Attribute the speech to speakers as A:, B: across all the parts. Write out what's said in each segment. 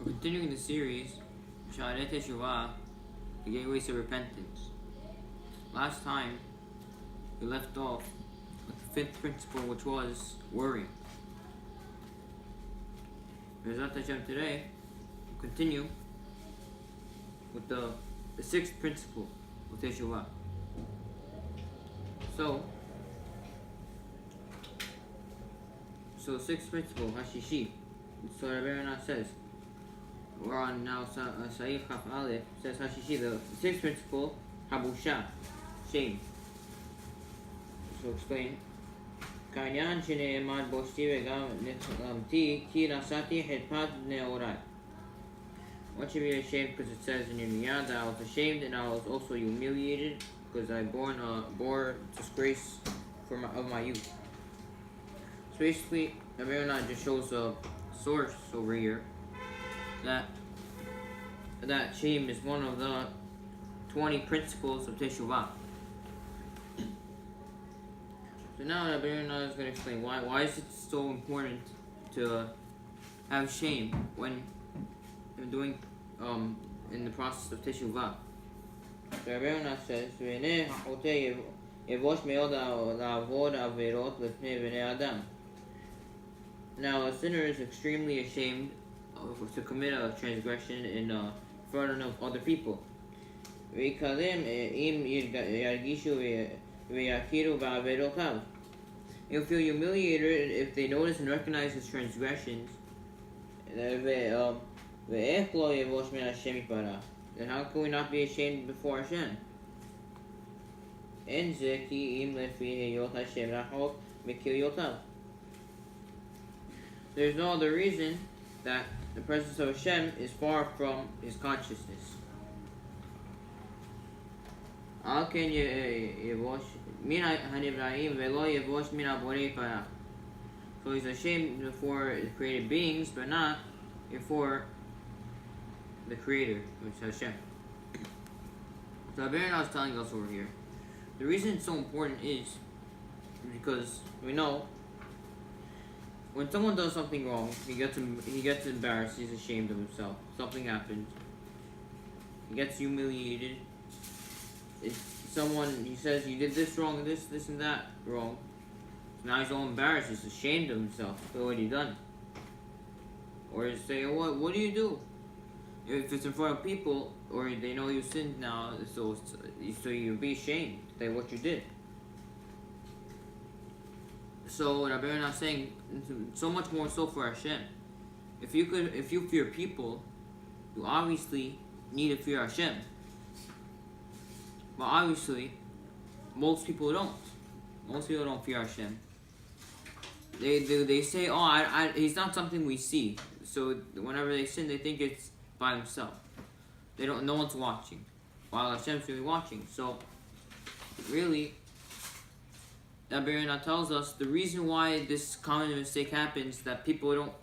A: We're continuing the series, shaare teshuva, the gateways of repentance. Last time, we left off with the fifth principle, which was worry. Today, we'll continue with the sixth principle of teshuva. So sixth principle, hashishi. So Ronnie says, we're on now Saif Chaf Aleph, says hashishi, the sixth principle, habusha, shame. So explain. Kanyan shene'emad boshti vegam nechlamti ki nasati hitpat ne'orai. What should be ashamed? Because it says in Yirmiyah that I was ashamed and I was also humiliated because I bore disgrace of my youth. So basically, Ronnie just shows a source over here that shame is one of the 20 principles of teshuva. So now Ronnie is going to explain why is it so important to have shame when doing in the process of teshuva. So Ronnie says, now a sinner is extremely ashamed to commit a transgression in front of other people. He'll feel humiliated if they notice and recognize his transgressions. Then how can we not be ashamed before Hashem? There's no other reason that the presence of Hashem is far from his consciousness. How can so he's ashamed before the created beings, but not before the Creator, which is Hashem. So Ronnie is telling us over here, the reason it's so important is because we know when someone does something wrong, he gets embarrassed, he's ashamed of himself. Something happens. He gets humiliated. He says, you did this wrong, this and that wrong. So now he's all embarrassed, he's ashamed of himself for what he done. Or you say, what do you do? If it's in front of people, or they know you sinned now, so you'll be ashamed of what you did. So Ronnie is saying, so much more so for Hashem. If you fear people, you obviously need to fear Hashem. But obviously, most people don't. Most people don't fear Hashem. They say, he's not something we see. So whenever they sin, they think it's by himself. No one's watching, while Hashem's really watching. So really, Ronnie tells us the reason why this common mistake happens, that people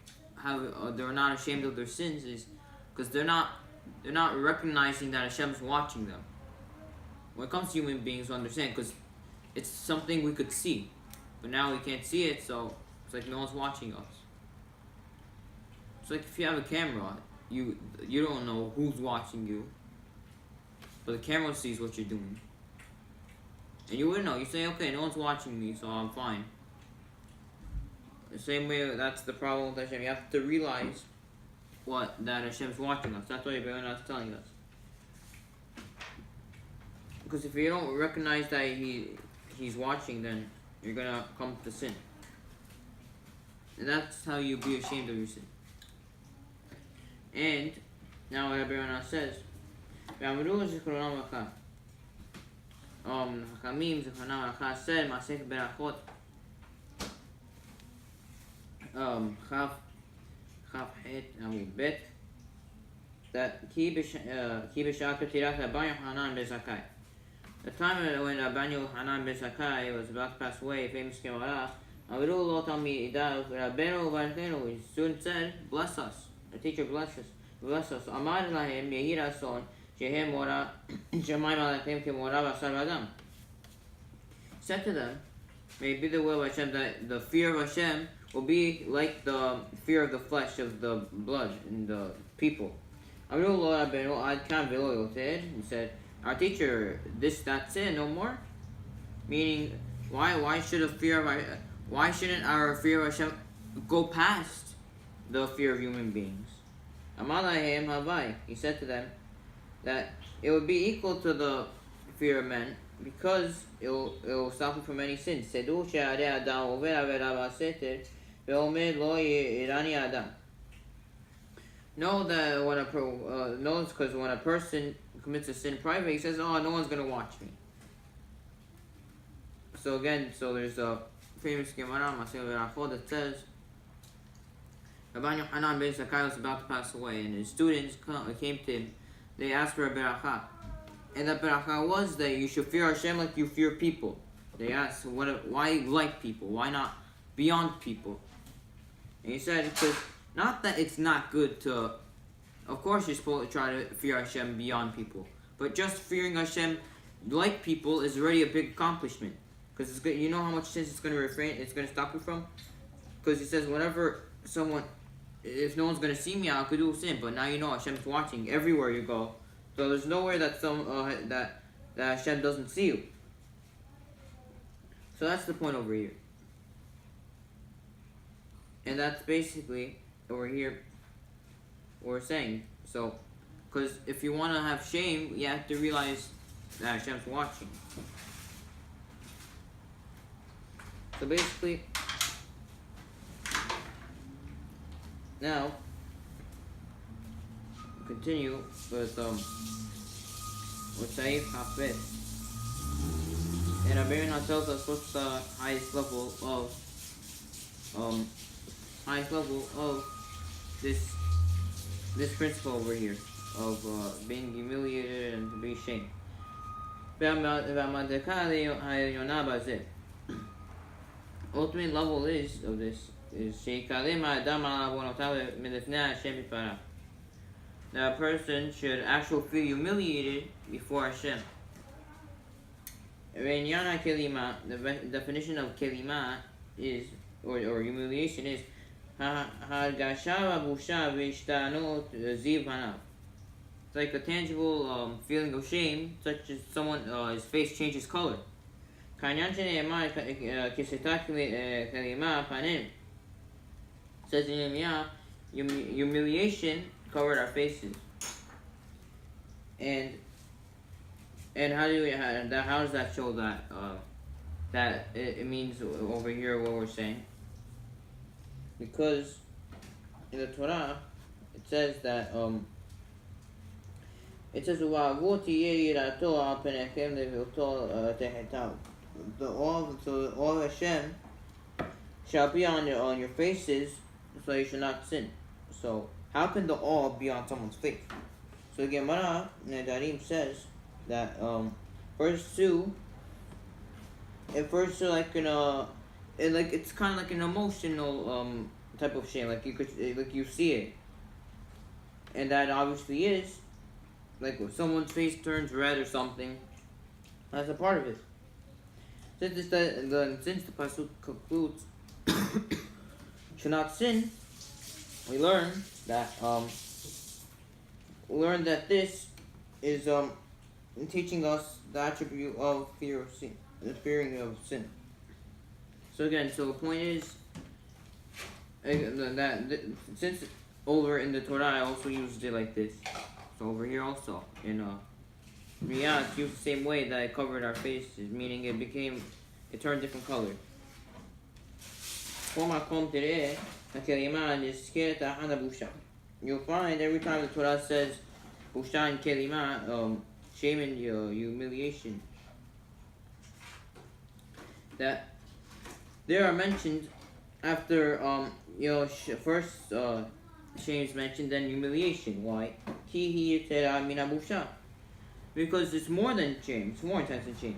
A: they're not ashamed of their sins, is because they're not recognizing that Hashem's watching them. When it comes to human beings, we understand because it's something we could see, but now we can't see it, so it's like no one's watching us. It's like if you have a camera, you don't know who's watching you, but the camera sees what you're doing. And you wouldn't know. You say, okay, no one's watching me, so I'm fine. The same way, that's the problem with Hashem. You have to realize that Hashem's watching us. That's what Ronnie is telling us. Because if you don't recognize that he's watching, then you're going to come to sin. And that's how you be ashamed of your sin. And now Ronnie says, חכמים זיכרונם לברכה said מעשה ברכות כ"ח עמוד ב' that כי בשעה פטירת רבן יוחנן בן זכאי. The time when Rabban Yochanan ben Zakkai was about to pass away, famous Gemara, אמרו לו תלמידיו רבנו וברכנו, his student said, bless us, the teacher bless us. אמר להם יהי רצון שהם מורה שמיים עליכם כמורה בשר ודם. Said to them, may it be the will of Hashem that the fear of Hashem will be like the fear of the flesh of the blood in the people. He said, our teacher, that's it, no more? Meaning, why shouldn't our fear of Hashem go past the fear of human beings? He said to them that it would be equal to the fear of men because it will stop you from any sins. Know that because when a person commits a sin private, he says, "Oh, no one's gonna watch me." So there's a famous Gemara that says, Rabbi Yochanan ben Zakkai was about to pass away, and his students came to him. They asked for a beracha, and the beracha was that you should fear Hashem like you fear people. They asked, why like people? Why not beyond people? And he said, because not that it's not good to, of course you're supposed to try to fear Hashem beyond people, but just fearing Hashem like people is already a big accomplishment. Because it's good. You know how much sins it's going to stop you from? Because he says, if no one's going to see me, I could do sin, but now you know Hashem's watching everywhere you go. So there's nowhere that that Hashem doesn't see you. So that's the point over here. And that's basically over here what we're saying. So, because if you want to have shame, you have to realize that Hashem's watching. So basically, now continue with Saif Hafid. And Rabbeinu tells us what's the highest level of this principle over here of being humiliated and to be shamed. Ultimate level of this is that a person should actually feel humiliated before Hashem. The definition of kelima is, or humiliation is, it's like a tangible feeling of shame, such as someone his face changes color. Says in Yirmiyah, humiliation covered our faces. And how does that show that it means over here what we're saying? Because in the Torah it says that all Hashem shall be on your faces, so you should not sin. So how can the awe be on someone's face? So the Gemara Nedarim says that verse 2, like it's kind of like an emotional type of shame, like you see it, and that obviously is like if someone's face turns red or something. That's a part of it. Since the pasuk concludes, should not sin, we learn that this is teaching us the attribute of fear of sin, the fearing of sin. So again, the point is that since over in the Torah I also used it like this. So over here also in Riyah, it's used the same way that it covered our faces, meaning it turned different color. You'll find every time the Torah says busha and kelima, shame and humiliation, that they are mentioned after first shame is mentioned, then humiliation. Why? Because it's more than shame. It's more intense than shame.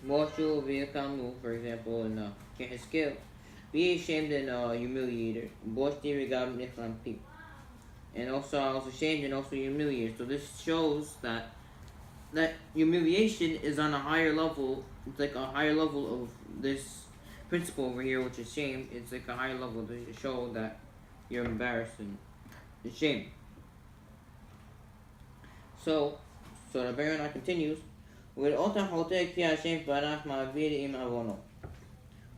A: For example, in Keheskel, be ashamed and humiliated. And also shamed and also humiliated. So this shows that humiliation is on a higher level. It's like a higher level of this principle over here, which is shame. It's like a higher level to show that you're embarrassed and ashamed. So the Ronnie continues.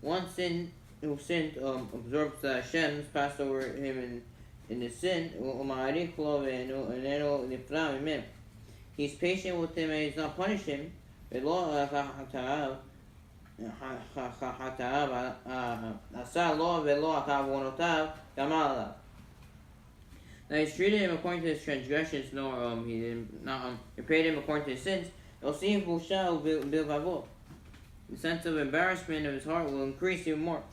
A: One sin who sinned absorbs the Hashem's passed over him in the sin. He's patient with him and he's not punish him. Now he's treated him according to his transgressions, no, he didn't not repaid him according to his sins. The sense of embarrassment of his heart will increase even more.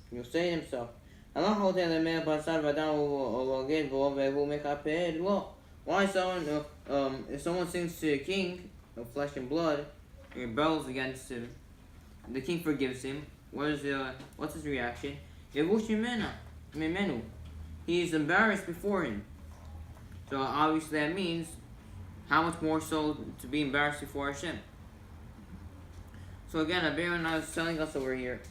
A: He'll say to himself, why someone if someone sins to the king of flesh and blood and rebels against him, the king forgives him. What's his reaction? He's embarrassed before him. So obviously that means how much more so to be embarrassed before Hashem. So again, Ronnie is telling us over here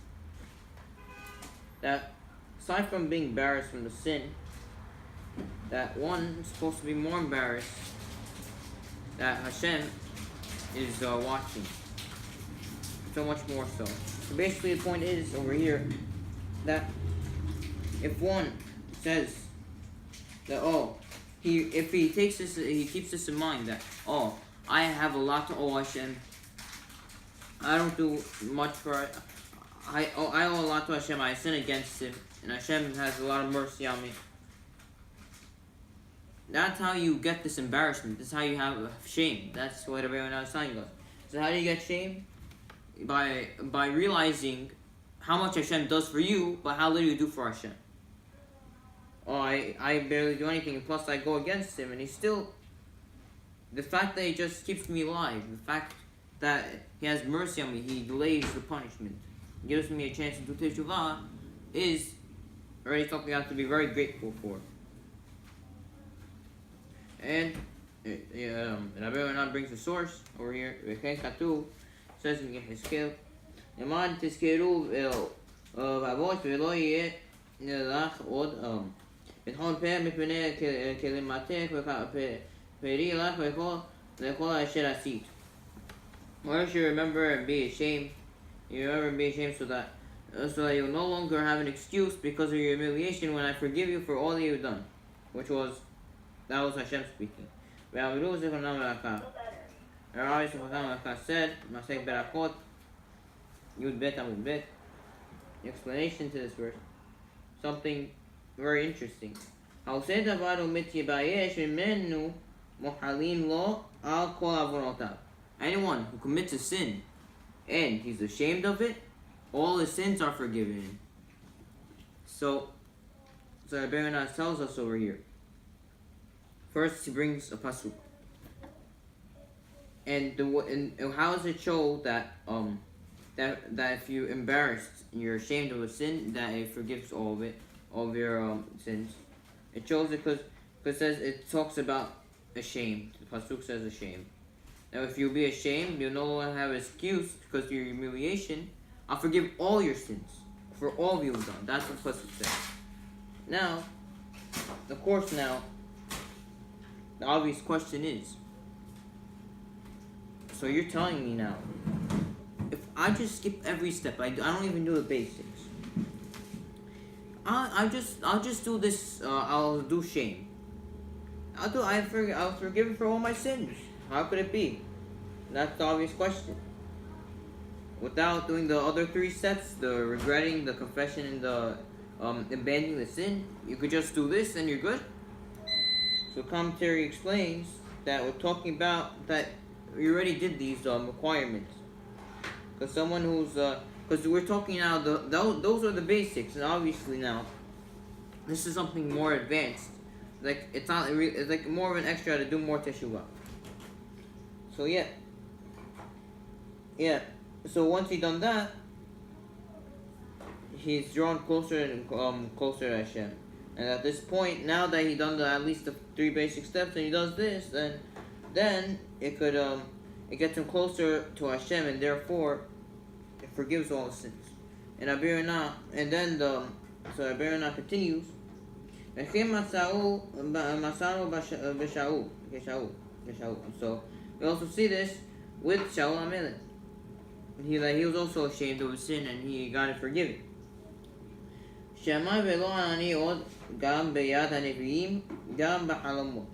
A: that aside from being embarrassed from the sin, that one is supposed to be more embarrassed that Hashem is watching. So much more so. So basically the point is over here that if one says that if he takes this, he keeps this in mind that I have a lot to owe Hashem. I don't do much for it. I owe a lot to Hashem. I sin against him, and Hashem has a lot of mercy on me. That's how you get this embarrassment. This is how you have shame. That's what everyone else is telling us. So how do you get shame? By realizing how much Hashem does for you, but how little you do for Hashem. I barely do anything, and plus I go against him, and he's still... The fact that he just keeps me alive, the fact that he has mercy on me, he delays the punishment, gives me a chance to do teshuva, is already something I have to be very grateful for. And Rabbi Ronnie brings the source over here. Says in Yehezkel, למען תזכרו ואבות ולא יהיה לך עוד פתחון פה מפני כלימתך ופרי לך וכל אשר עשית. Why don't you remember and be ashamed? You remember and be ashamed so that you'll no longer have an excuse because of your humiliation when I forgive you for all that you've done. That was Hashem speaking. Rabbi said, Masek Berakot, Yud Bet Amud Bet. Explanation to this verse. Something very interesting. Anyone who commits a sin and he's ashamed of it, all his sins are forgiven. So Rabbi Ronnie tells us over here. First, he brings a pasuk, and how does it show that that if you're embarrassed and you're ashamed of a sin, that it forgives all of your sins? It shows it because it talks about ashamed. The pasuk says ashamed. Now, if you'll be ashamed, you'll no longer have an excuse because of your humiliation. I'll forgive all your sins for all you've done. That's what the pasuk says. Now, of course, the obvious question is, so you're telling me now, if I just skip every step, I don't even do the basics, I'll just do this, I'll do shame. I'll forgive you for all my sins. How could it be? That's the obvious question. Without doing the other three steps, the regretting, the confession, and the abandoning the sin, you could just do this and you're good? So commentary explains that we're talking about that we already did these requirements. Because someone who's because we're talking now those are the basics, and obviously now this is something more advanced. Like it's like more of an extra to do more teshuva. So yeah. So once he's done that, he's drawn closer and closer to Hashem. And at this point, now that he's done at least the three basic steps, and he does this, then it could it gets him closer to Hashem, and therefore it forgives all his sins. And Abirana, and then so Abirana continues. So we also see this with Shaul Amelech. He was also ashamed of his sin and he got it forgiven. שמע ולא אני עוד גם ביד הנביאים גם בחלומות.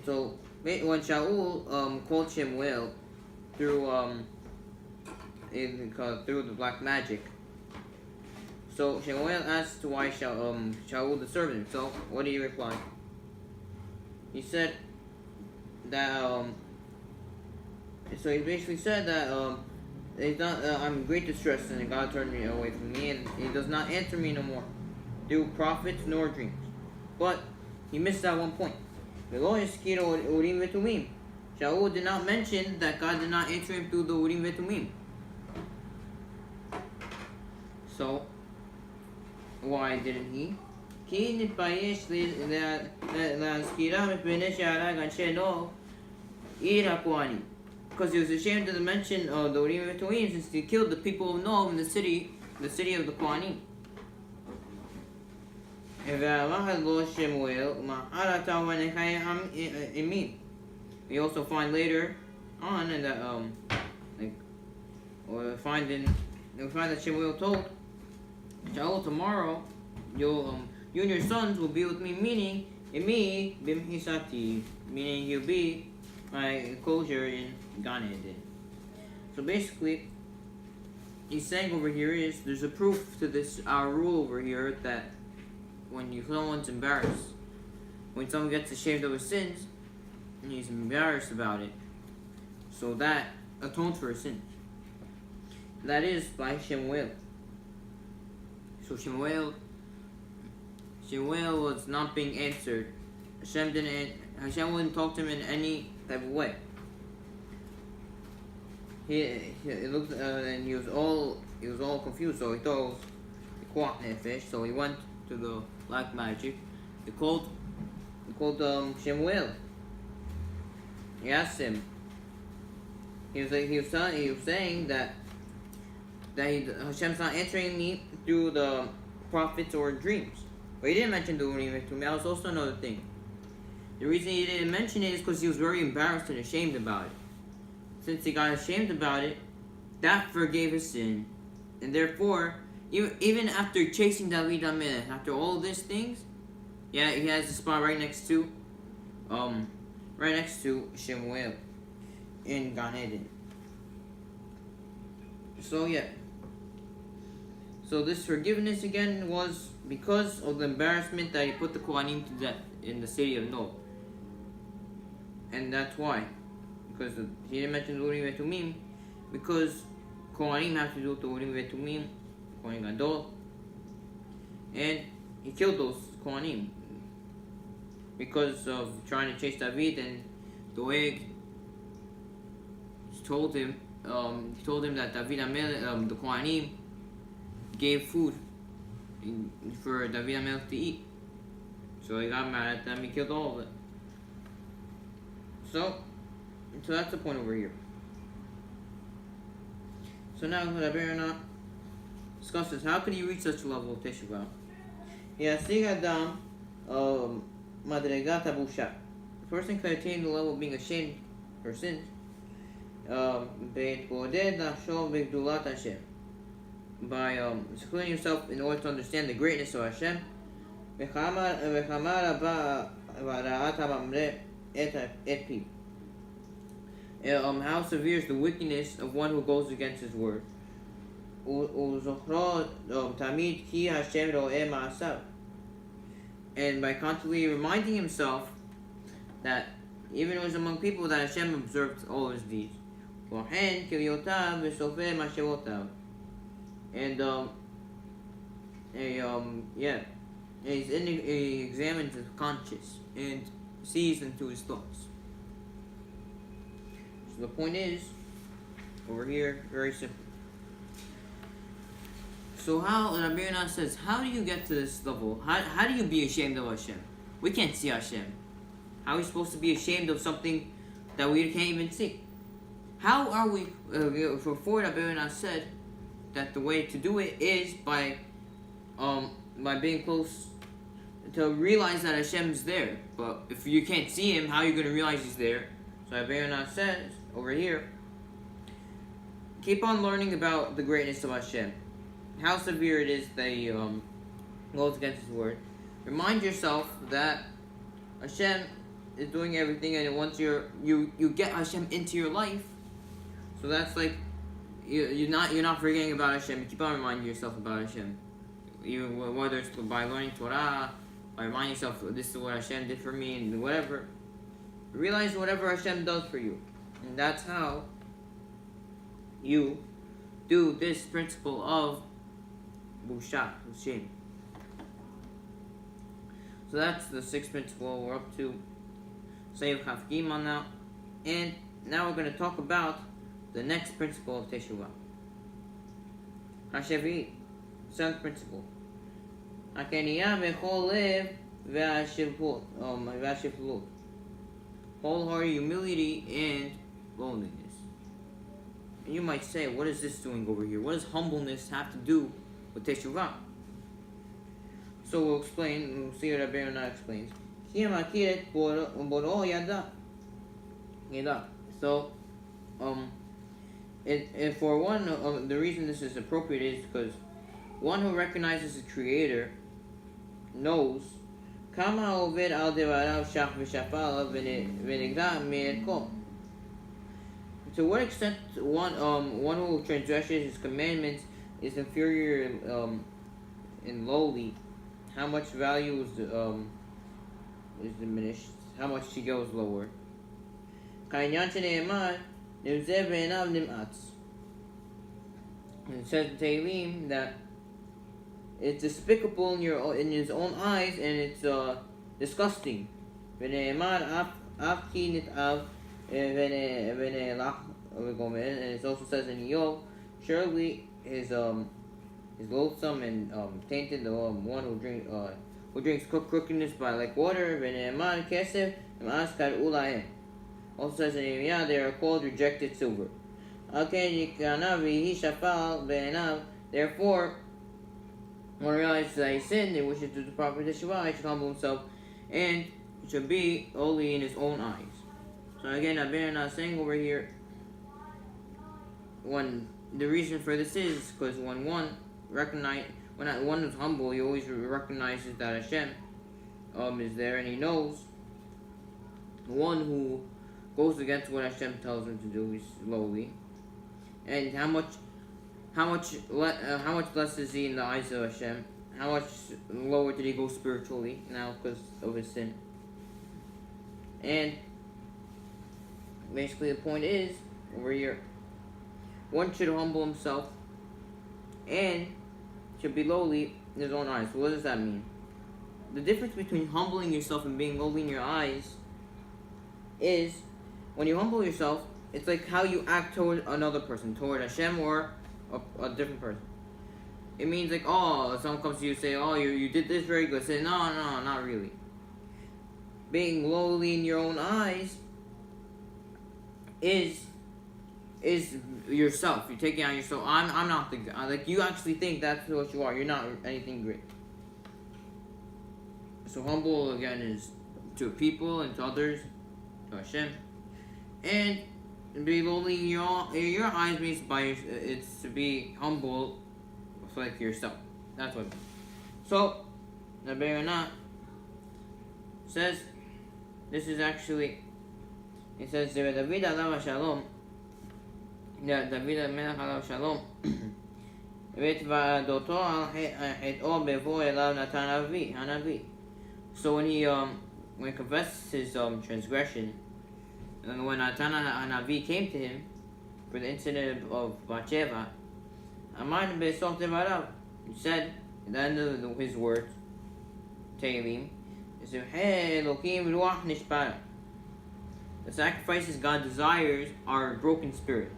A: So when Shaul called Shemuel through through the black magic, so Shemuel asked why Shaul disturbed him. So what did he reply? He said that so he basically said that I'm in great distress and God turned me away from me and he does not answer me no more through prophets nor dreams. But he missed that one point. Shaul did not mention that God did not answer him through the Urim Vetumim. So why didn't he? Because he was ashamed to mention the Urim Vetumim since he killed the people of Noah in the city of the Kohanim. We also find later on that we find that Shemuel told Shaul, tomorrow you and your sons will be with me, meaning you'll be my enclosure in Gan Eden. So basically, he's saying over here is there's a proof to this our rule over here that when someone's embarrassed, when someone gets ashamed of his sins, and he's embarrassed about it, so that atones for his sins. That is by Shemuel. So Shemuel was not being answered. Hashem wouldn't talk to him in any type of way. He looked and he was all confused. So he thought it was fish. So he went to the black magic. He called Shemuel. He asked him. He was saying that Hashem's not answering me through the prophets or dreams. But he didn't mention the Urim Vetumim. That was also another thing. The reason he didn't mention it is because he was very embarrassed and ashamed about it. Since he got ashamed about it, that forgave his sin. And therefore, even after chasing David Amelech, after all these things, yeah, he has a spot right next to Shemuel in Gan Eden. So yeah. So this forgiveness again was because of the embarrassment that he put the Kohanim to death in the city of Nob. And that's why. Because he didn't mention the Urim Vetumim, because Kohanim have to do with the Urim Vetumim, Kohen Gadol, and he killed those Kohanim because of trying to chase David, and Doeg told him that David Amelech, the Kohanim, gave food for David Amelech to eat. So he got mad at them, he killed all of it. So that's the point over here. So now Rabbeinu discusses how could you reach such a level of teshuva. Yasig Adam Madregat Abusha. The person can attain the level of being ashamed for sins. By secluding yourself in order to understand the greatness of Hashem. How severe is the wickedness of one who goes against his word. And by constantly reminding himself that even when he was among people that Hashem observed all his deeds. And he examines his conscience and sees into his thoughts. So the point is, over here, very simple. So how Rabbeinu says, how do you get to this level? How do you be ashamed of Hashem? We can't see Hashem. How are we supposed to be ashamed of something that we can't even see? How are we? Before Rabbeinu said that the way to do it is by being close, to realize that Hashem's there. But if you can't see him, how are you going to realize he's there? So Abayana says over here, keep on learning about the greatness of Hashem, how severe it is that he goes against his word. Remind yourself that Hashem is doing everything, and once you get Hashem into your life, so that's like you're not forgetting about Hashem. You keep on reminding yourself about Hashem, even whether it's by learning Torah, by reminding yourself this is what Hashem did for me, and whatever. Realize whatever Hashem does for you, and that's how you do this principle of busha, shame. So that's the sixth principle. We're up to Sayyid Chafgima now, and now we're going to talk about the next principle of teshuva. Hashavi, seventh principle. Hakeniya bechol lev ve'ashivlut. Wholehearted humility and loneliness. And you might say, what is this doing over here? What does humbleness have to do with teshuva? So we'll explain. We'll see what Abayana explains. So, and for one, the reason this is appropriate is because one who recognizes the Creator knows to what extent one who transgresses his commandments is inferior and lowly, how much value is diminished, how much she goes lower. It says in Tehillim that it's despicable in his own eyes, and it's disgusting. And it also says in Yov, surely his loathsome and tainted the one who drinks crookedness by like water. Also says in Yirmiyah, they are called rejected silver. Therefore, when he realizes that he sinned and wishes to do the proper teshuva, he should humble himself and should be holy in his own eyes. So again, Abayana is saying over here, the reason for this is because when one is humble, he always recognizes that Hashem is there, and he knows one who goes against what Hashem tells him to do is lowly, and how much less is he in the eyes of Hashem? How much lower did he go spiritually now because of his sin? And basically the point is, over here, one should humble himself and should be lowly in his own eyes. So what does that mean? The difference between humbling yourself and being lowly in your eyes is, when you humble yourself, it's like how you act toward another person, toward Hashem or a different person. It means like, someone comes to you and say, you did this very good. Say, no, not really. Being lowly in your own eyes is yourself. You're taking out yourself. I'm not the guy. Like, you actually think that's what you are. You're not anything great. So humble again is to people and to others, to Hashem, and be lowly in your eyes means it's to be humble, like yourself. That's what it means. So the Abayana says this is actually. It says David alav shalom. David Melech alav shalom. So when he confessed his transgression, and when Natan Hanavi came to him for the incident of Bathsheba, he said at the end of his words, Tehillim, he said, "Hey, Elokim ruach nishbara." The sacrifices God desires are a broken spirit.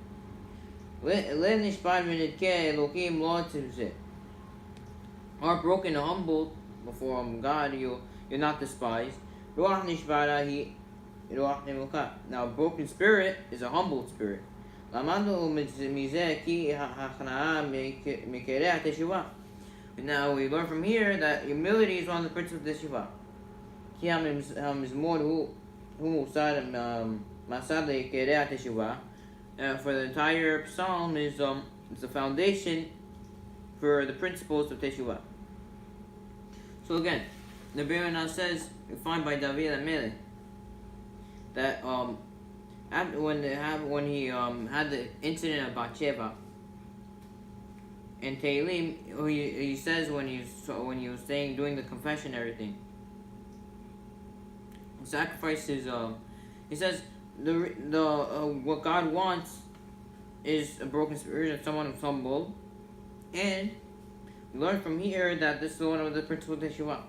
A: Are broken and humbled before God, you're not despised. Now, a broken spirit is a humble spirit. למדנו מזה כי ההכנעה מקרי התשובה. Now we learn from here that humility is one of the principles of teshuva. כי המזמור הוא מסד לעיקרי התשובה. For the entire psalm is the foundation for the principles of teshuva. So again, the Ronnie says, we find by David HaMelech that when he had the incident of Bathsheba in Tehillim, he says when he was saying, doing the confession and everything, sacrifices. He says what God wants is a broken spirit and someone who's humble, and we learn from here that this is one of the principles of teshuva.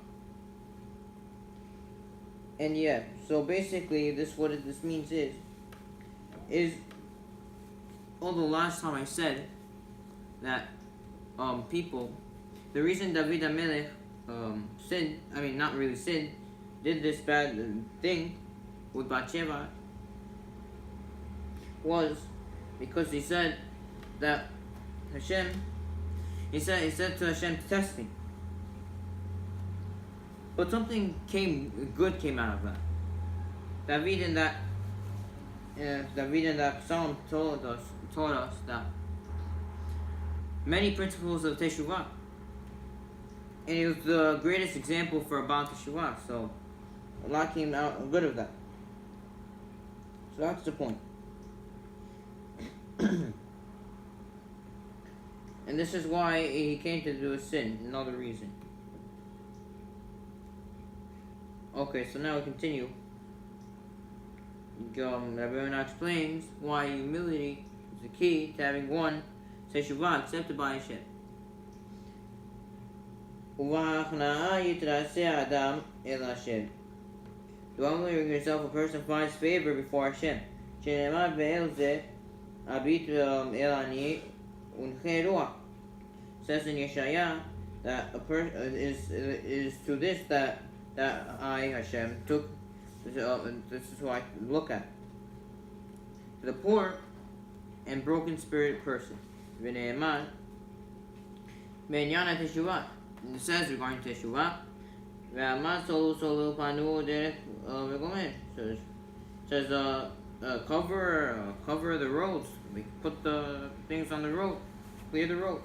A: And yeah, so basically, this means is although last time I said that people, the reason David HaMelech sinned, I mean not really sinned, did this bad thing with Bathsheba was because he said that Hashem, he said to Hashem to test me. But something good came out of that. David in that psalm told us that many principles of teshuva, and it was the greatest example for about teshuva. So a lot came out good of that. So that's the point. And this is why he came to do a sin, another reason. Okay, so now we continue. Ronnie explains why humility is the key to having one teshuva accepted by Hashem. ובהכנעה יתרסה האדם אל השם. To humbling yourself, a person finds favor before Hashem. שנאמר ואל זה הביט אל אני ונחה רוח. Says in Yeshaya that a person is to this that I, Hashem, took. This is who I look at. The poor and broken spirit person. V'ne'eman Be'inyan teshuva. It says regarding teshuva, Ve'aman solu panu derech v'gomer. So it says cover the roads. We put the things on the road, clear the road.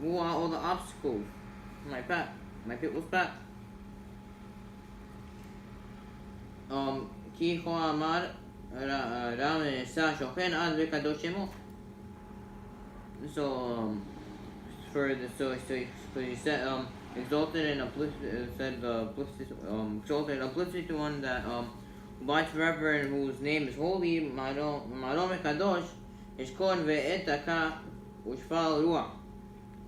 A: Move out all the obstacles. My pit was path. כי כה אמר רם נשא שוכן עד וקדוש שמו. So he said exalted and uplifted, exalted and uplifted to one that abides forever and whose name is holy. מעלו מקדוש ישכון ועת דקה ושפל רוח.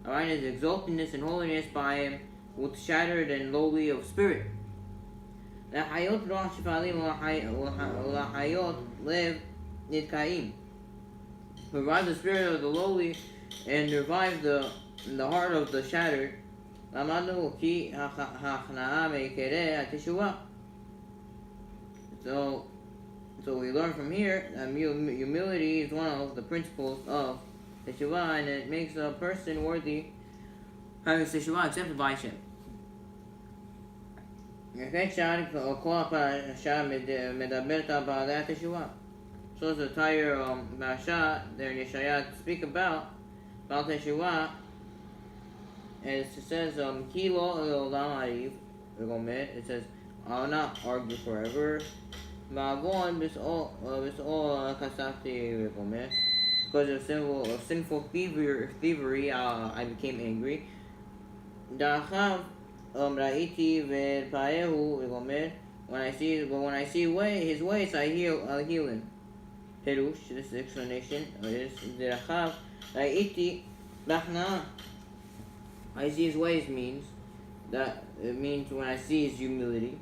A: Alright, his exaltedness and holiness by him with shattered and lowly of spirit. להחיות רוח שפלים ולהחיות לב נתקעים. Revive the spirit of the lowly and revive the heart of the shattered. למדנו כי ההכנעה מעיקרי התשובה. So we learn from here that humility is one of the principles of teshuva, and it makes a person worthy having teshuva accepted by Hashem. וכן שערי כל הפרשה מדברת על בעלי התשובה. So the entire parasha there in Yeshaya speak about teshuva, and it says כי לא לעולם אריב וגומר. It says I will not argue forever. בעוון בשאול כספתי וגומר. Because of sinful thievery, I became angry. דרכיו ראיתי ופעהו וגומר. When I see his ways, I'll heal him. Perush, this is the explanation. דרכיו ראיתי בהכנעה. I see his ways means when I see his humility.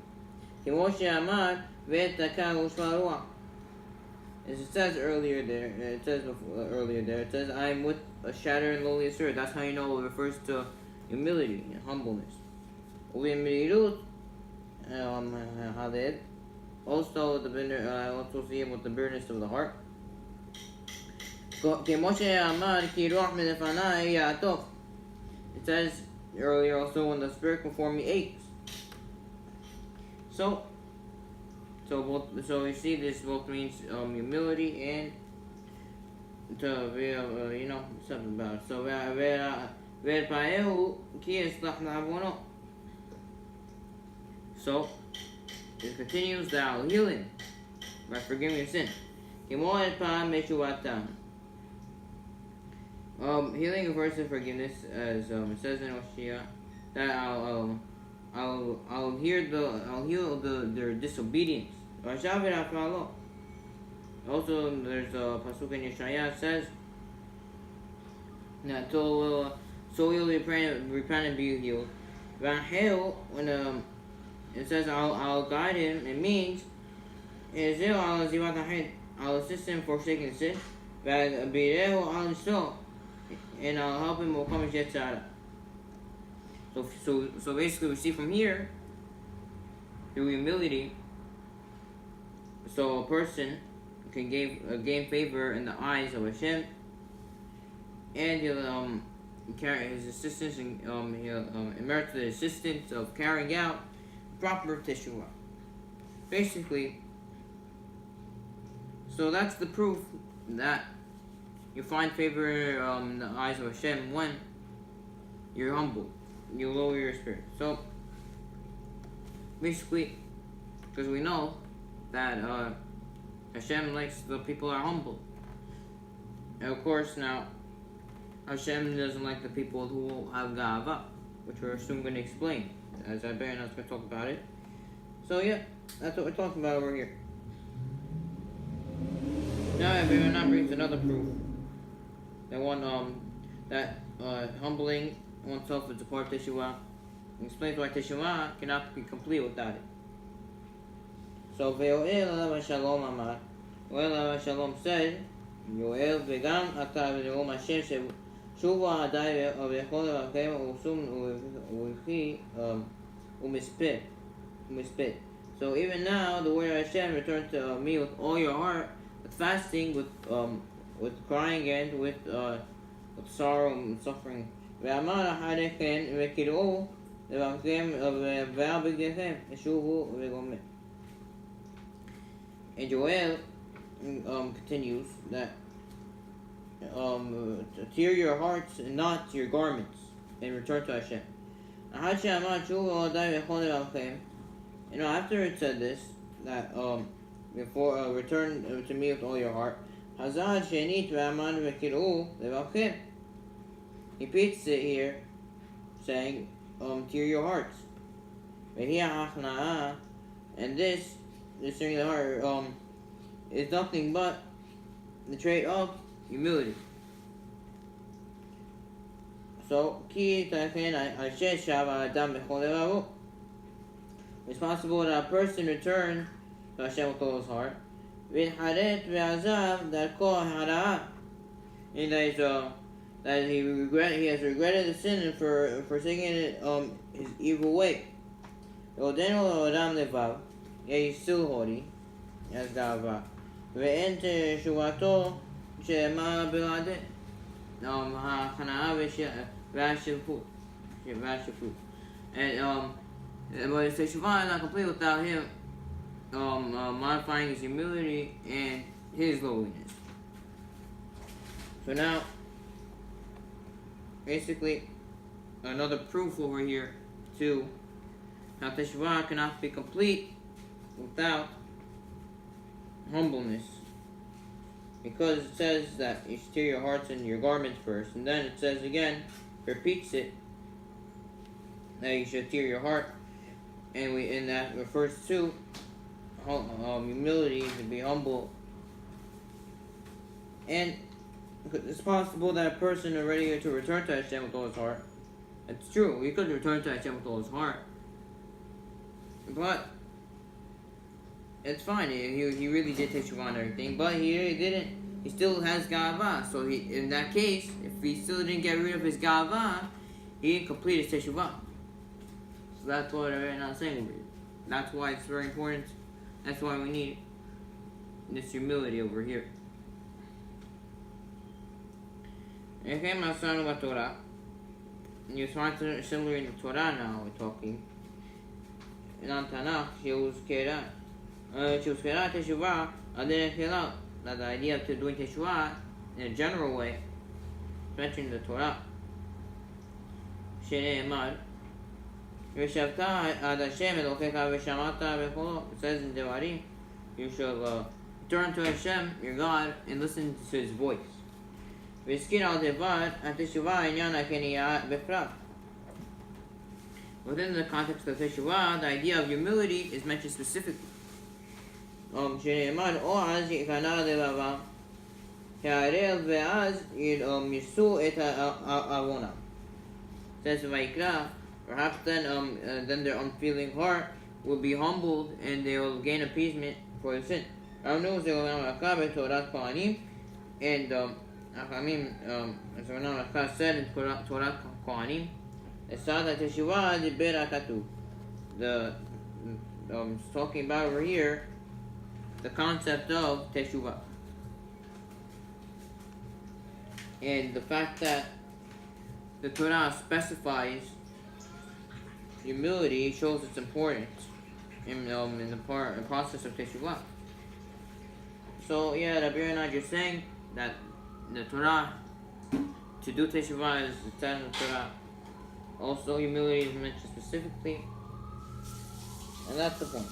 A: כמו שאמר ועת דקה ושפל רוח. As it says earlier there, it says, I am with a shattered and lowly spirit. That's how you know it refers to humility and humbleness. Also, I also see him with the bitterness of the heart. It says earlier also, when the spirit before me aches. So you see, this both means humility and something about it. So so it continues that I'll heal him by forgiving your sin. Healing refers to forgiveness, as it says in Oshia, that I'll heal their disobedience. Also, there's a pasuk in Yeshaya that says that so you'll repent and be healed. When it says I'll guide him, it means I'll assist him forsaking sin, and I'll help him overcome his yetzirah. So basically, we see from here, through humility, so a person can gain favor in the eyes of Hashem, and he'll carry his assistance, and he'll merit the assistance of carrying out proper teshuva. Basically, so that's the proof that you find favor in the eyes of Hashem when you're humble. You lower your spirit. So basically, because we know that Hashem likes the people that are humble. And of course, now Hashem doesn't like the people who have ga'ava, which we're soon going to explain, as I bear not going to talk about it. So yeah, that's what we're talking about over here. Now Abraham brings another proof that humbling oneself is a part of teshuva. He explains why teshuva cannot be complete without it. So Ve'o'el alav shalom amar. Yoel alav shalom said, Yoel v'gam ata v'neum Hashem teshuva adai v'echol v'akem usum u'vichi u'mispet. So even now, the word of Hashem, return to me with all your heart, with fasting, with crying, and with sorrow and suffering. ואמר אחרי כן וקראו לבבכם ועל בגדיכם תשובו וגומר. And Joel continues that tear your hearts and not your garments, and return to Hashem. After it said this, that before return to me with all your heart, he repeats it here, saying, tear your hearts. And this tearing the heart, is nothing but the trait of humility. So, it's possible that a person return to Hashem with all his heart, and that he has regretted the sin and for forsaking it, his evil way. Yeah, he's still haughty, as ga'ava. ואין תשובתו שמה בלעדי ההכנעה והשפלות. But his teshuva is not complete without him modifying his humility and his lowliness. So now, basically, another proof over here too, how teshuva cannot be complete without humbleness, because it says that you should tear your hearts and your garments first, and then it says again, repeats it, that you should tear your heart, and that refers to humility, to be humble. And it's possible that a person is ready to return to Hashem with all his heart. It's true, he could return to Hashem with all his heart, but it's fine. He really did teshuva and everything, but he really didn't. He still has ga'ava. So in that case, if he still didn't get rid of his ga'ava, he didn't complete his teshuva. So that's what I'm not saying over here. That's why it's very important. That's why we need this humility over here. וכן מסרנו בתורה. You find similar in the Torah now we're talking. In Tanakh, שהוזכרה תשובה על דרך כלל, that the idea of doing teshuva in a general way, mentioned in the Torah, שנאמר, ושבת עד השם אלוקיך ושמעת בקולו. It says in Devarim, you shall turn to Hashem, your God, and listen to His voice. והזכיר על דבר התשובה העניין הכניעה בפרט. Within the context of teshuva, the idea of humility is mentioned specifically. שנאמר, או אז יקנא לבבם, הערל ואז יישאו את עוונם. Says Vayikra, perhaps then their unfeeling heart will be humbled and they will gain appeasement for the sin. Ramnu ze'olam b'torat kohanim, and Achamim, as Ronnie said in Torat Kohanim, Esad teshuva diber hakatuv. The talking about over here the concept of teshuva, and the fact that the Torah specifies humility shows its importance in the process of teshuva. So yeah, Rabbi Ronnie just saying that the Torah, to do teshuva is said in the Torah. Also, humility is mentioned specifically, and that's the point.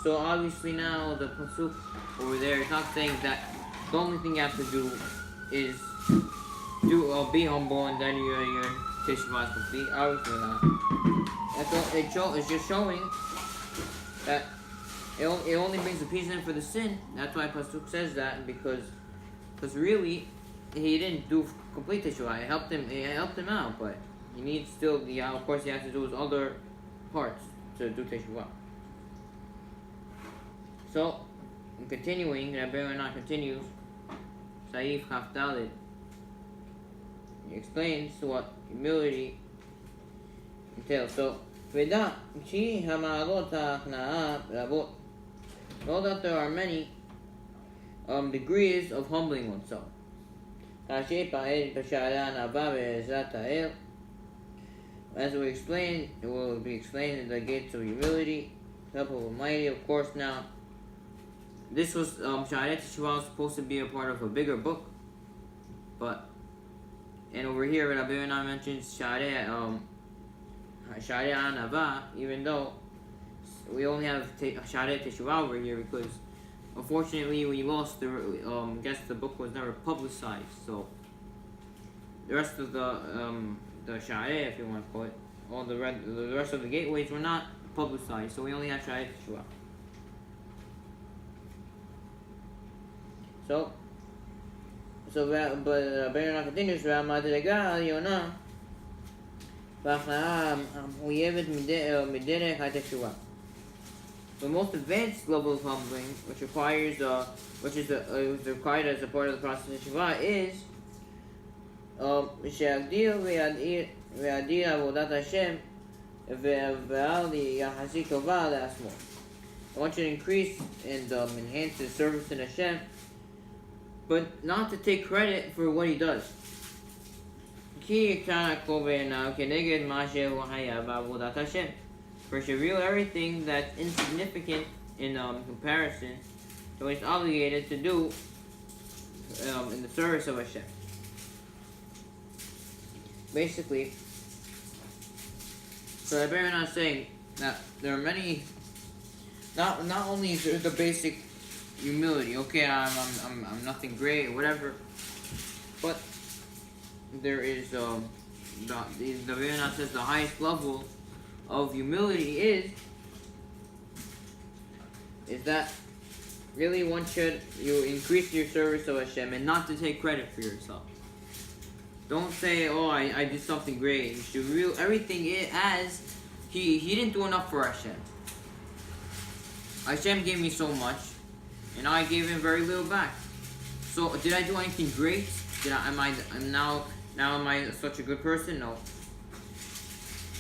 A: So obviously now the pasuk over there is not saying that the only thing you have to do is be humble and then your teshuva is complete. Obviously not. It's just showing that it only brings appeasement for the sin. That's why pasuk says that, because really he didn't do complete teshuva. It helped him out, but he needs still of course he has to do his other parts to do teshuva. So, in continuing, Rabbi Ronnie continues, Saif Kaf Dalet. He explains what humility entails. So, Veda Chi Hamalot HaKna'ah Rabot. Know that there are many degrees of humbling oneself. As we explained, it will be explained in the gates of humility, help of Almighty. Of course, now this was Shaare Teshuva was supposed to be a part of a bigger book, and over here Rabbi Ronnie mentions Shaare Anava, even though we only have Shaare Teshuva over here because unfortunately we lost the guess the book was never publicized, so the rest of the Shaare, if you want to call it, all the rest of the gateways were not publicized, so we only have Shaare Teshuva. But Rabbi Ronnie continues, והמדרגה העליונה וההכנעה המחויבת מדרך התשובה. The most advanced level of humbling, which is required as a part of the process of teshuva, is שיגדיר ויאדיר עבודת השם ואל יחסי טובה לעצמו. I want you to increase and enhance his service in Hashem, but not to take credit for what he does. For to reveal everything that's insignificant in comparison to what he's obligated to do in the service of Hashem. Basically, so Rabbi Ronnie is saying that there are many. Not only is there the basic humility, okay, I'm nothing great or whatever, but there is the Rabbi Ronnie says the highest level of humility is that really you increase your service of Hashem and not to take credit for yourself. Don't say, oh, I did something great. You should reveal everything as he didn't do enough for Hashem. Hashem gave me so much, and I gave him very little back. So did I do anything great? Am I such a good person? No.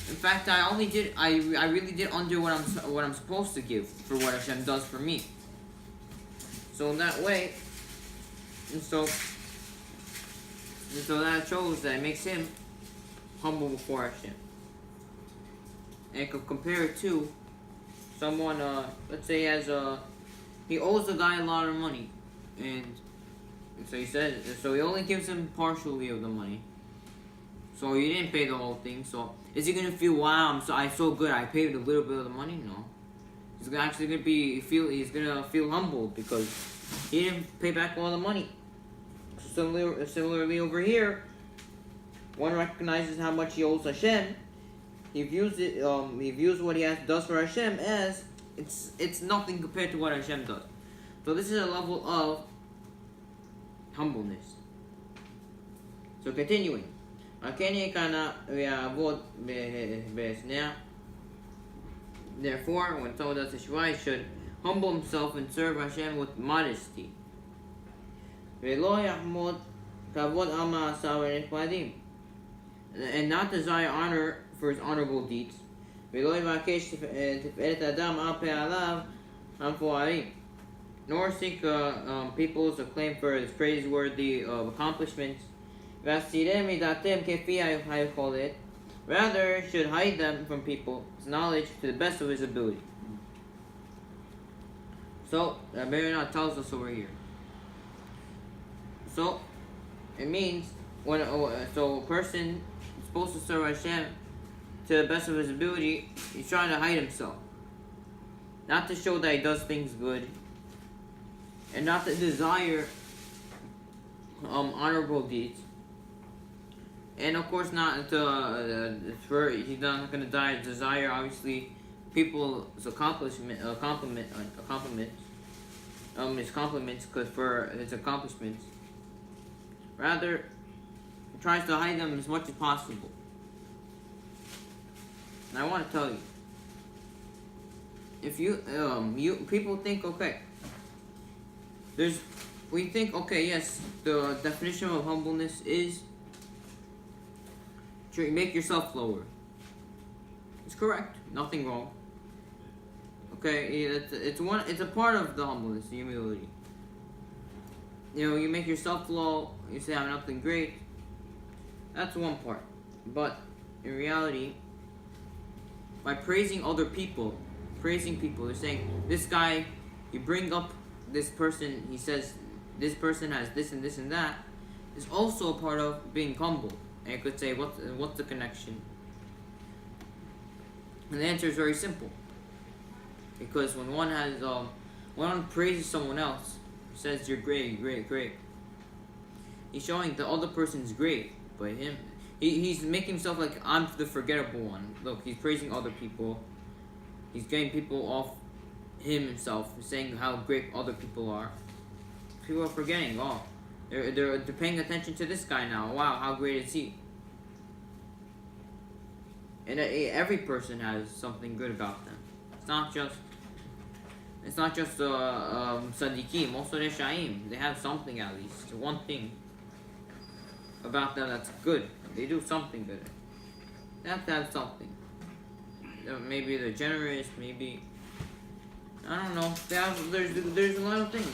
A: In fact, I really did under what I'm supposed to give for what Hashem does for me. So in that way, And so that shows that it makes him humble before Hashem. And you could compare it to someone, let's say he owes the guy a lot of money. And so he only gives him partially of the money. So he didn't pay the whole thing. So is he gonna feel, wow, I'm so good, I paid a little bit of the money? No. He's gonna feel humbled because he didn't pay back all the money. Similarly over here, one recognizes how much he owes Hashem. He views what he does for Hashem as it's nothing compared to what Hashem does. So this is a level of humbleness. So continuing. Therefore, when someone does teshuva, he should humble himself and serve Hashem with modesty. And not desire honor for his honorable deeds. Nor seek people's acclaim for his praiseworthy accomplishments. Rather, should hide them from people, his knowledge to the best of his ability. So, Rabbi tells us over here. So, it means a person is supposed to serve Hashem to the best of his ability. He's trying to hide himself, not to show that he does things good, and not to desire honorable deeds. And of course, not to he's not going to desire obviously people's his compliments for his accomplishments. Rather, he tries to hide them as much as possible. And I want to tell you, if people think, okay, we think, okay, yes, the definition of humbleness is to make yourself lower. It's correct, nothing wrong. Okay, it's a part of the humbleness, the humility. You make yourself low, you say I'm nothing great. That's one part. But in reality, by praising other people, they're saying, this guy, you bring up this person, he says, this person has this and this and that, is also a part of being humble. And you could say, what's the connection? And the answer is very simple. Because when one praises someone else, says you're great, he's showing the other person's great, but he's making himself like I'm the forgettable one. Look, he's praising other people. He's getting people off himself, saying how great other people are. People are forgetting, they're paying attention to this guy now. Wow, how great is he? And every person has something good about them. It's not just tzaddikim, also reshaim. They have something at least, one thing about them that's good. They do something good. They have to have something. Maybe they're generous. Maybe I don't know. There's a lot of things.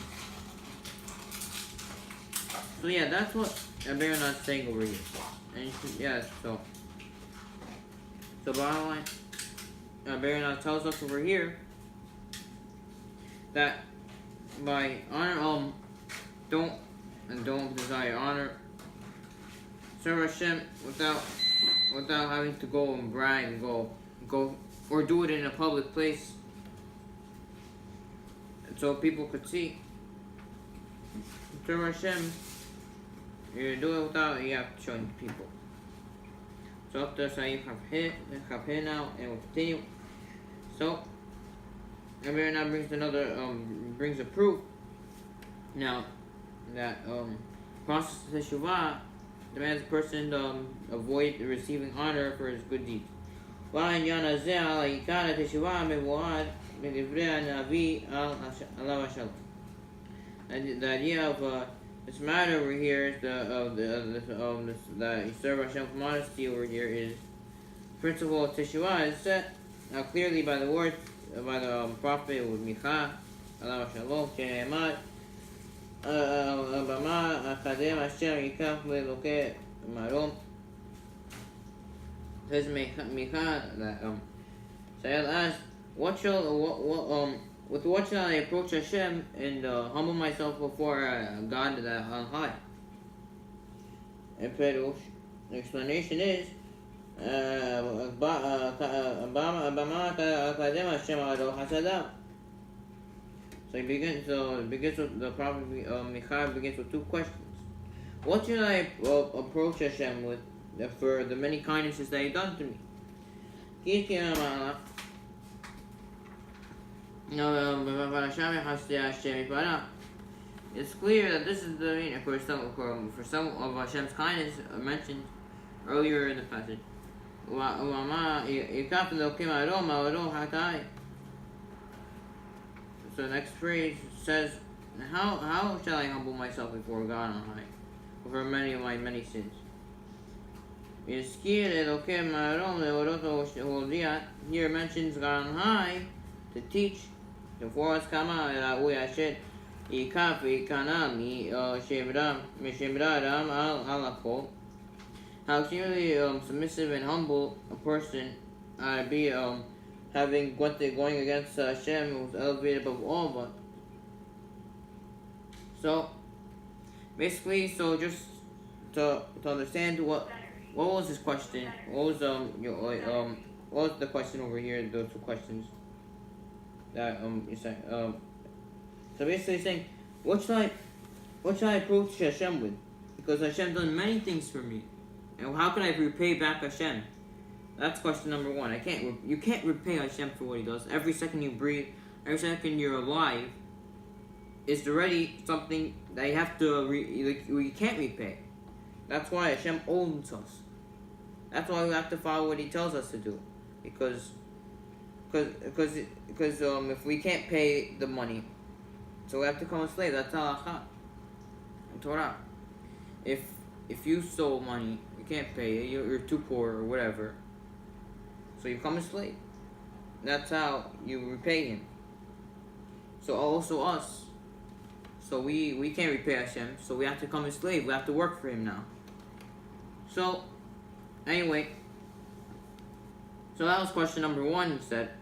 A: So yeah, that's what Abaron's saying over here. And so bottom line, Abaron tells us over here that by honor, don't desire honor. Serve Hashem without having to go and brag and go or do it in a public place, and so people could see. Serve Hashem, you do it without you have to show people. So up to Saif Chaphe now, and we'll continue. So Amir now brings a proof now that process teshuva demands a person avoid receiving honor for his good deeds. The idea of this matter over here is that you serve Hashem with modesty over here is principle of teshuva is set now clearly by the words by the prophet with Micha, Allah Shalom, הבמה הקדם אשר ייקח ולוקה מרום. Says Micha that Sayel asked, what shall I approach Hashem and humble myself before God that on high? And Perush, the explanation is So he begins. With the prophet Micha begins with two questions. What should I approach Hashem with for the many kindnesses that He done to me? It's clear that this is the meaning for some of Hashem's kindness mentioned earlier in the passage. So the next phrase says, how shall I humble myself before God on high, for many of my many sins? Here mentions God on high to teach before us how extremely submissive and humble a person be having going against Hashem, who was elevated above all. But so basically, just to understand what was his question, what was the question over here? Those two questions that you said. So basically, saying what should I approach Hashem with? Because Hashem done many things for me, and how can I repay back Hashem? That's question number one. You can't repay Hashem for what He does. Every second you breathe, every second you're alive, is already something that you have to you can't repay. That's why Hashem owns us. That's why we have to follow what He tells us to do, because if we can't pay the money, so we have to become a slave. That's halakha in Torah. If you stole money, you can't pay it. You're too poor or whatever. So you become a slave. That's how you repay Him. So also us. So we can't repay Hashem. So we have to become a slave. We have to work for Him now. So anyway. So that was question number one. He said,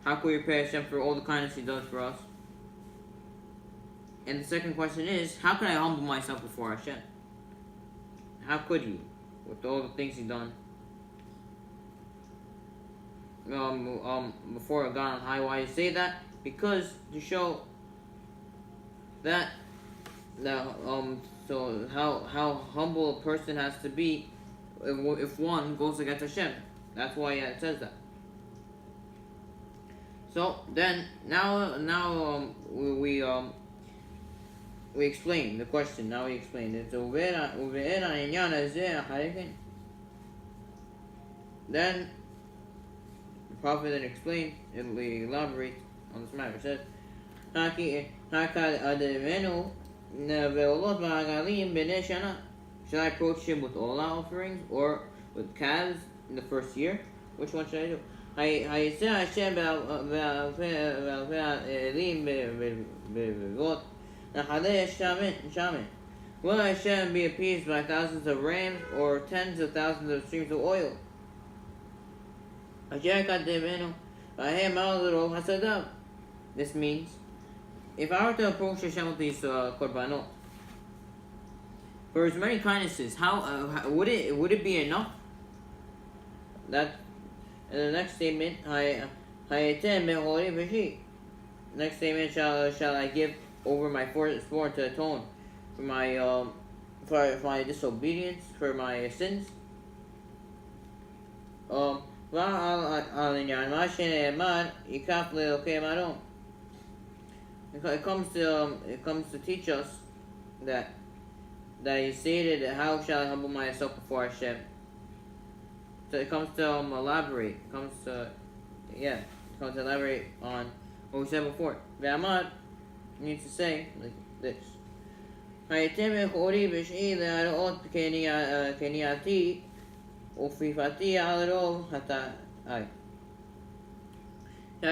A: how can we repay Hashem for all the kindness He does for us? And the second question is, how can I humble myself before Hashem? How could you, with all the things He done? Before God on high. Why you say that? Because to show that so how humble a person has to be if one goes against Hashem. That's why it says that. So then now we explain the question. Now we explain it. Then the prophet then explained, and we elaborate on this matter. It says, should I approach Him with all our offerings or with calves in the first year? Which one should I do? Will Hashem be appeased by thousands of rams or tens of thousands of streams of oil? This means, if I were to approach Hashem with these korbanot, for His many kindnesses, how would it be enough? That in the next statement, next statement, shall I give over my firstborn to atone for my disobedience, for my sins? It comes to teach us that He stated, how shall I humble myself before Hashem? So it comes to elaborate. It comes to elaborate on what we said before. Ve'amad needs to say like this. Can I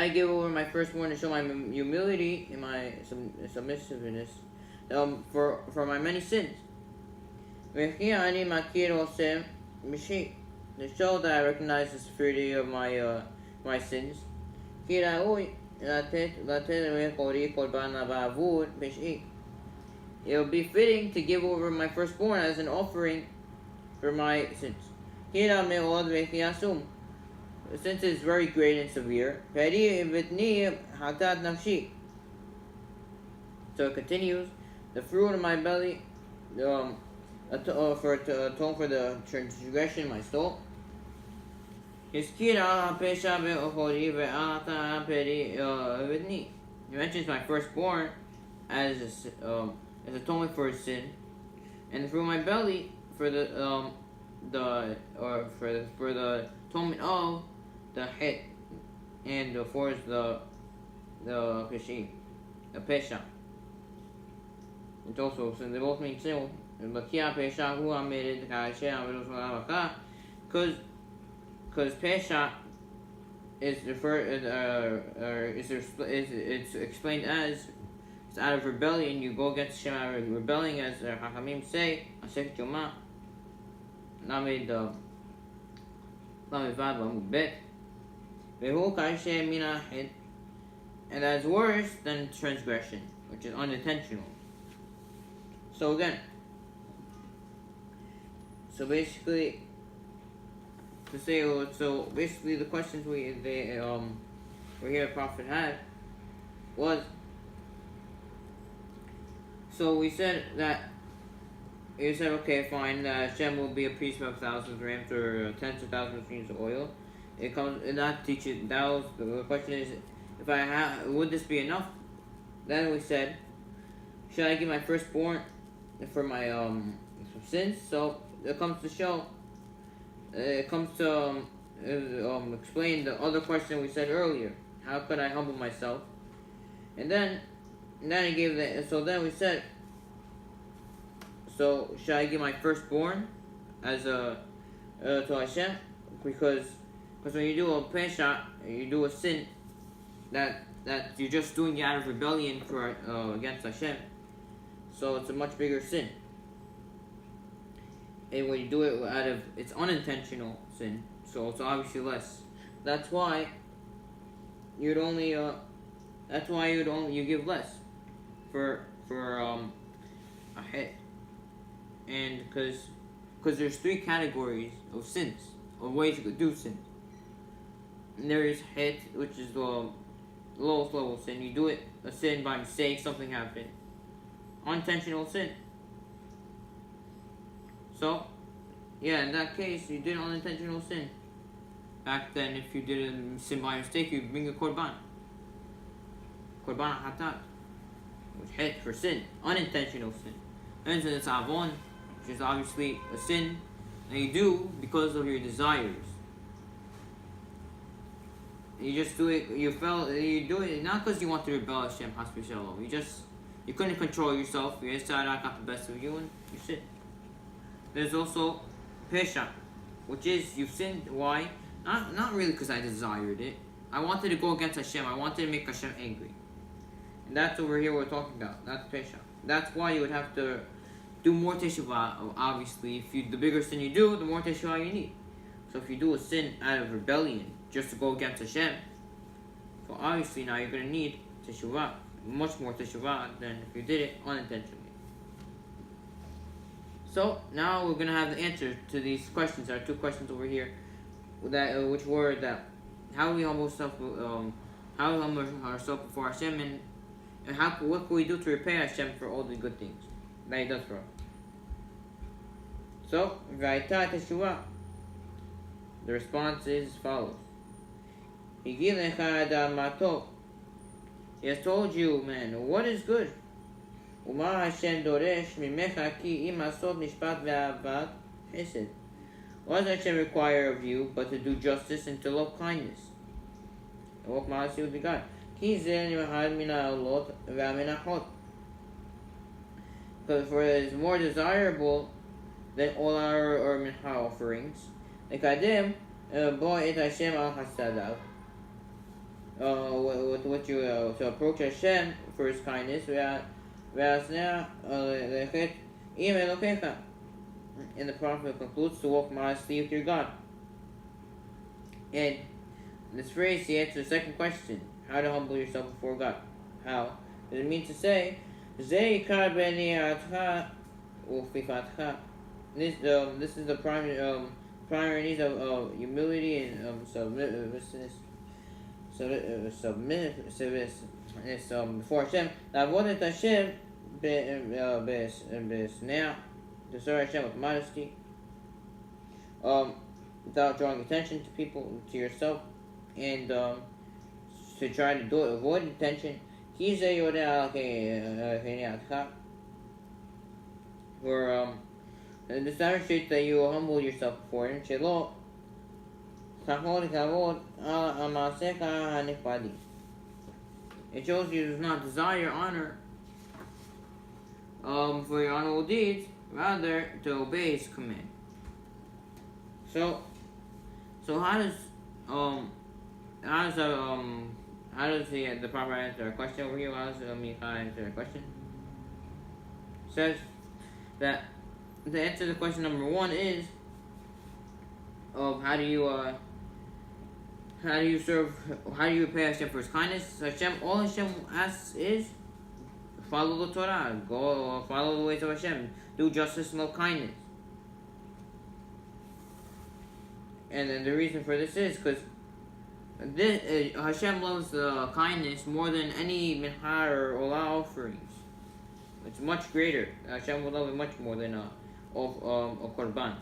A: give over my firstborn to show my humility and my submissiveness for my many sins. וכי אני מכיר עושה משי, to show that I recognize the severity of my sins. כי ראוי לתת לכורי קורבן בעבור פשעי. It would be fitting to give over my firstborn as an offering for my sins. כי רע מאוד וכי עצום, since it's very great and severe. פרי בטני חטאת נפשי. So it continues, the fruit of my belly, to atone for the transgression of my soul. הזכירה הפשע באחורי ועתה פרי בטני. He mentions my firstborn as atonement for his sin, and the fruit of my belly for the atonement of the hit, and for the pesha. It's also, since they both mean sin, because pesha is referred it's explained as it's out of rebellion. You go against Hashem out of rebelling, as Hachamim say, Asek Joma, Lamed Vav Amud Bet, Vehu Kaishe Mina Hid, and that's worse than transgression, which is unintentional. So again, basically the questions we here Prophet had was, so we said that you said, okay, fine, Hashem will be a priest of thousands of rams or tens of thousands of streams of oil. It comes, and that teaches, that was, the question is, if I have, would this be enough? Then we said, should I give my firstborn for my sins? So it comes to show, explain the other question we said earlier. How could I humble myself? And then he gave so then we said, so should I give my firstborn as to Hashem? Because when you do a pesha, you do a sin that you're just doing it out of rebellion for against Hashem. So it's a much bigger sin. And when you do it out of, it's unintentional sin, so it's obviously less. That's why you give less for a hit. And because there's three categories of sins, of ways you could do sins. And there is hit, which is the lowest level of sin. You do it, a sin by mistake, something happened. Unintentional sin. So, yeah, in that case, you did an unintentional sin. Back then, if you did a sin by mistake, you bring a korban. Korban hatat, which hit for sin, unintentional sin. And then it's avon, which is obviously a sin that you do because of your desires. You just do it. You do it not because you want to rebel Hashem, hasbi shalom. You couldn't control yourself. You decided I got the best of you, and you sin. There's also pesha, which is you sinned. Why? Not really because I desired it. I wanted to go against Hashem. I wanted to make Hashem angry. And that's over here we're talking about. That's pesha. That's why you would have to do more teshuva. Obviously, the bigger sin you do, the more teshuva you need. So if you do a sin out of rebellion just to go against Hashem, so obviously now you're going to need teshuva, much more teshuva than if you did it unintentionally. So now we're going to have the answer to these questions. There are two questions over here, which were that how we humble ourselves before Hashem, and what can we do to repay Hashem for all the good things that He does for us. So, V'ayta teshuva. The response is as follows. He has told you, man, what is good. ומה השם דורש ממך כי אם לעשות משפט ואהבת חסד. What does Hashem require of you but to do justice and to love kindness? walk מעשי with God. כי זה אחד מן העולות והמנחות. For it is more desirable than all our mincha offerings. לקדם בו את השם על חסדיו. With what you to approach Hashem for His kindness, והשנאה ללכת עם אלוקיך. And the prophet concludes to walk modestly with your God. And in this phrase, he answers the second question: how to humble yourself before God. How? Does it mean to say, this is the primary needs of humility and submissiveness before Hashem. לעבוד את השם בסנאה, to serve Hashem with modesty, without drawing attention to people, to yourself, and to try to avoid attention. For this demonstrates that you will humble yourself before Him. It shows you does not desire honor for your honorable deeds, rather to obey His command. So how does the prophet answer a question over here? How does Micha answer a question? It says that the answer to question number 1 is how do you repay Hashem for His kindness? All Hashem asks is follow the Torah, go follow the ways of Hashem, do justice and love kindness. And then the reason for this is because Hashem loves kindness more than any mincha or olah offerings. It's much greater. Hashem will love it much more than a korban.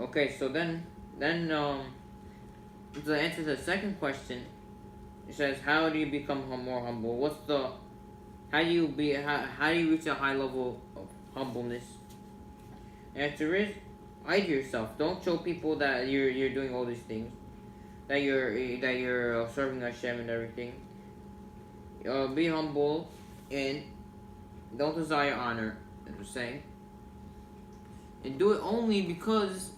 A: Okay, so then to answer the second question, it says, how do you become more humble? How do you reach a high level of humbleness? The answer is, hide yourself. Don't show people that you're doing all these things, that you're serving Hashem and everything. Be humble and don't desire honor, as we're saying. And do it only because,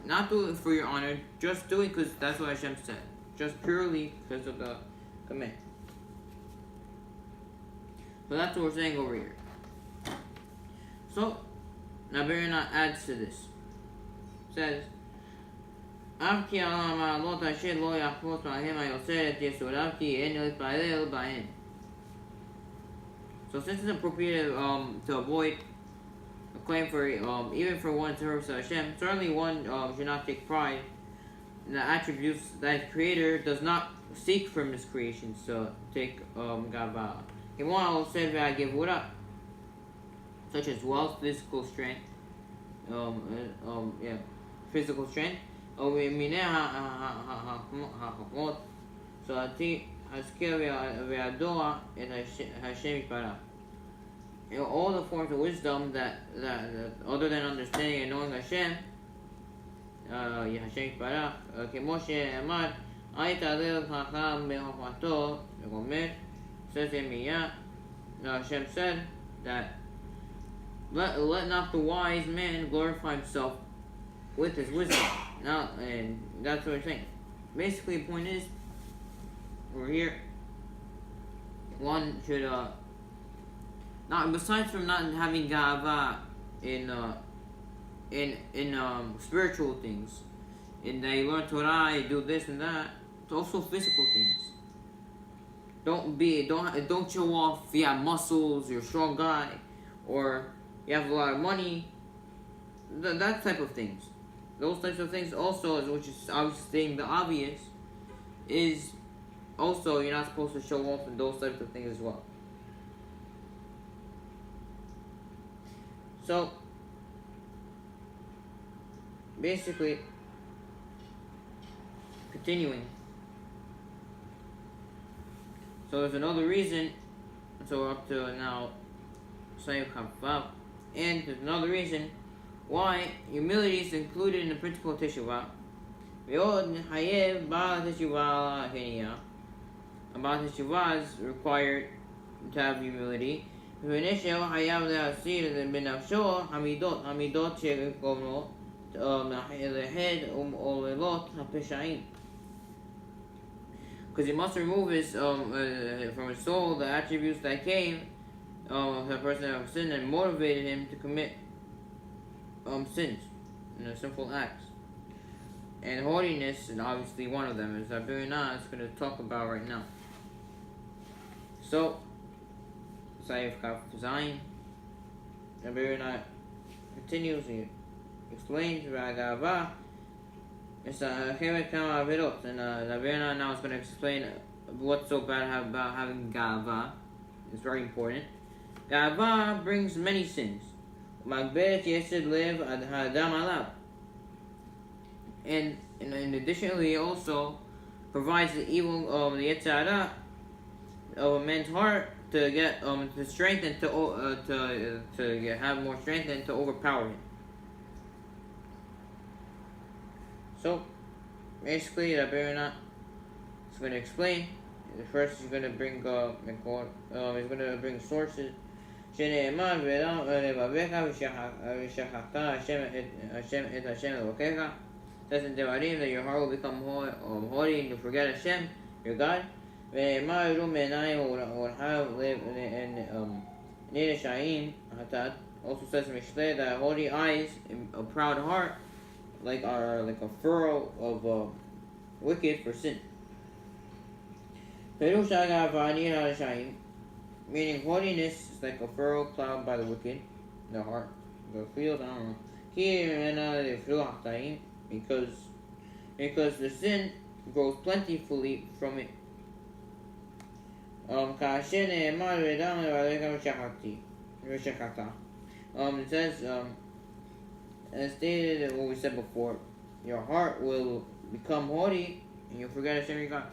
A: not do it for your honor, just do it because that's what Hashem said. Just purely because of the command. So that's what we're saying over here. So, now Barry adds to this. It says, אף כי על המעלות אשר לא יחפוץ בהם היוצר את יסודיו כי אין להתפלל בהן. So since it's appropriate to avoid a claim for even for one to serve Hashem, certainly one should not take pride in the attributes that Creator does not seek from His creations. So take gava. Kimon said v'agevura, such as wealth, physical strength, physical strength. וממיני החוכמות, סועתי השכיל והדוע את השם יתברך. All the forms of wisdom that other than understanding and knowing Hashem, השם יתברך, כמו שאמר, אל תעלל חכם בחוכמתו, וגומר, says Emiya, Hashem said that let not the wise man glorify himself with his wisdom. Now, and that's what we're saying. Basically, the point is, over here, one should not, besides from not having gava in spiritual things, in that you learn Torah, you do this and that. It's also physical things. Don't show off. You have muscles, you're a strong guy, or you have a lot of money. That type of things. Those types of things also, which is obviously stating the obvious, is also you're not supposed to show off in those types of things as well. So, basically, continuing. So there's another reason, so we're up to now, and there's another reason why humility is included in the principle of teshuva. About teshuva is required to have humility. Because because he must remove his from his soul the attributes that came of the person that sinned and motivated him to commit sins, sinful acts. And haughtiness is obviously one of them, as Abirina is going to talk about right now. So, Saif Kaf Zayin, Abirina continues, he explains, Ragava, it's a Chemet Kama Avirot, and Abirina now is going to explain what's so bad about having Gava. It's very important. Gava brings many sins. Magberet Yesed Lev Ad Hadam Alav. And additionally, also provides the evil, the Yetzirah of a man's heart to get to strengthen to have more strength and to overpower him. So basically, Rabbeinu is going to explain. First, he's going to bring he's going to bring sources. שנאמר ולבביך ושכחת השם את השם אלוקיך. Says in Devarim that your heart will become haughty and you forget Hashem, your God. ונאמר ירום מעיניים ורחב לב נר רשעים חטאת. Also says in Mishlei that haughty eyes, a proud heart, are like a furrow of wicked for sin. פירוש הגאווה נר הרשעים, meaning haughtiness is like a furrow plowed by the wicked, the heart, the field, I don't know. כי ממנה יפלו החטאים, because the sin grows plentifully from it. כאשר נאמר ודם לבעליך ושכחת. It says, as stated what we said before, your heart will become haughty and you'll forget Hashem your God.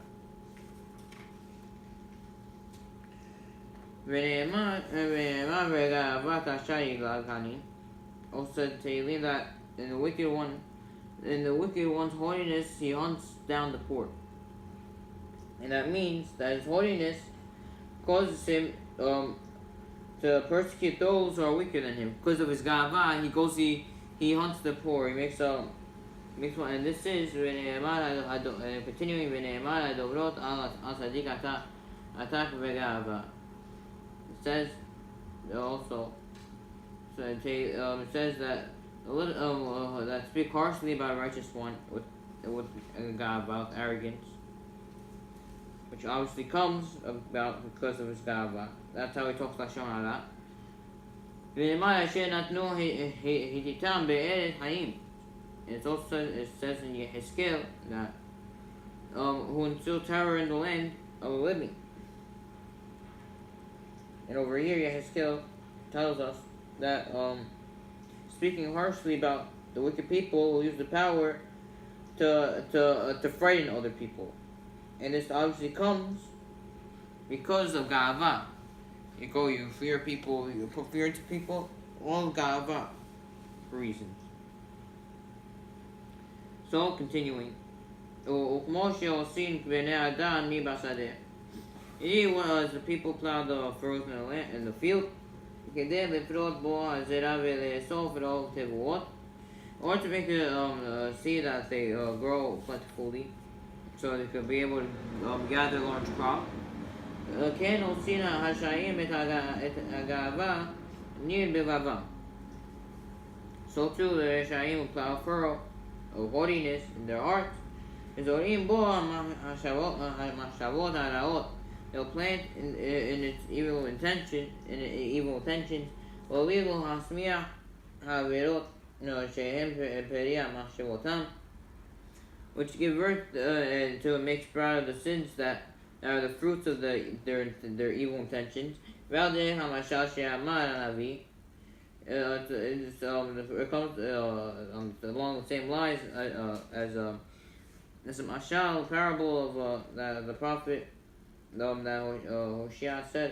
A: ונאמר וגאווה כאשר יגאל כנין. Also said Tehillim that in the wicked one's haughtiness, he hunts down the poor. And that means that his haughtiness causes him to persecute those who are weaker than him. Because of his gava, he hunts the poor. He makes one, and this is continuing v'ne'emar adovrot al sadik atak v'gava. It says also, it says that that speak harshly about a righteous one with gava, arrogance, which obviously comes about because of his gava. That's how he talks Lashon Hara. ונאמר אשר נתנו היתיתם בארץ חיים. It also says in Yehezkel that who instilled terror in the land of the living. And over here Yehezkel tells us that speaking harshly about the wicked people who use the power to frighten other people. And this obviously comes because of Ga'ava. You fear people, you put fear into people, all Ga'ava for reasons. So, continuing. וכמו שעושים בני אדם מבשדה. As the people plow the furrows in the field, כדי לפרוט בו הזרע ולאסוף רוב תבואות, or to make it see that they grow plentifully, so they could be able to gather a large crop. כן עושים הרשעים את הגאווה ניר בלבבם. So too the רשעים will plow a furrow of haughtiness in their hearts, וזורעים בו המחשבות הרעות. They'll plant in its evil intentions, והולידו השמיע העבירות שהם פרי מחשבותם, which give birth to make sprout of the sins that are the fruits of their evil intentions. ועל דרך המשל שאמר הנביא, it comes along the same lines as a mashal, parable of the prophet that Hoshea said,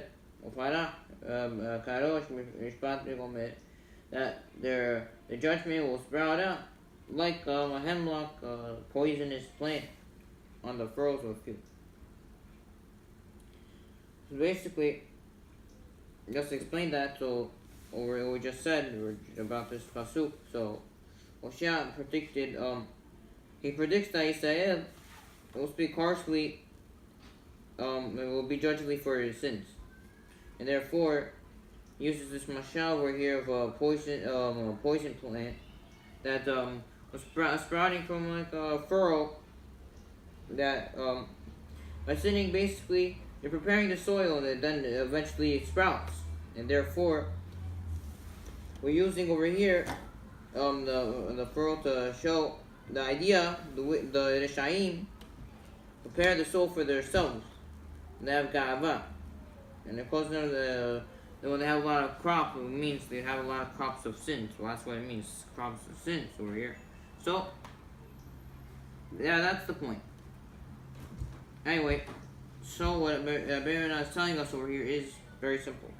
A: that the judgment will sprout out like a hemlock poisonous plant on the furrows of the field. So basically, just to explain that, so what we just said about this pasuk. So Hoshea predicted, he predicts that Israel will speak harshly will be judged for his sins, and therefore he uses this mashal over here of a poison plant that was sprouting from like a furrow that by sinning basically you're preparing the soil and then eventually it sprouts, and therefore we're using over here the furrow to show the idea the Rishaim prepare the soul for themselves. They have ga'ava, and of course when they have a lot of crop, it means they have a lot of crops of sins. Well, that's what it means, crops of sins over here. So yeah, that's the point. Anyway, so what Baron is telling us over here is very simple.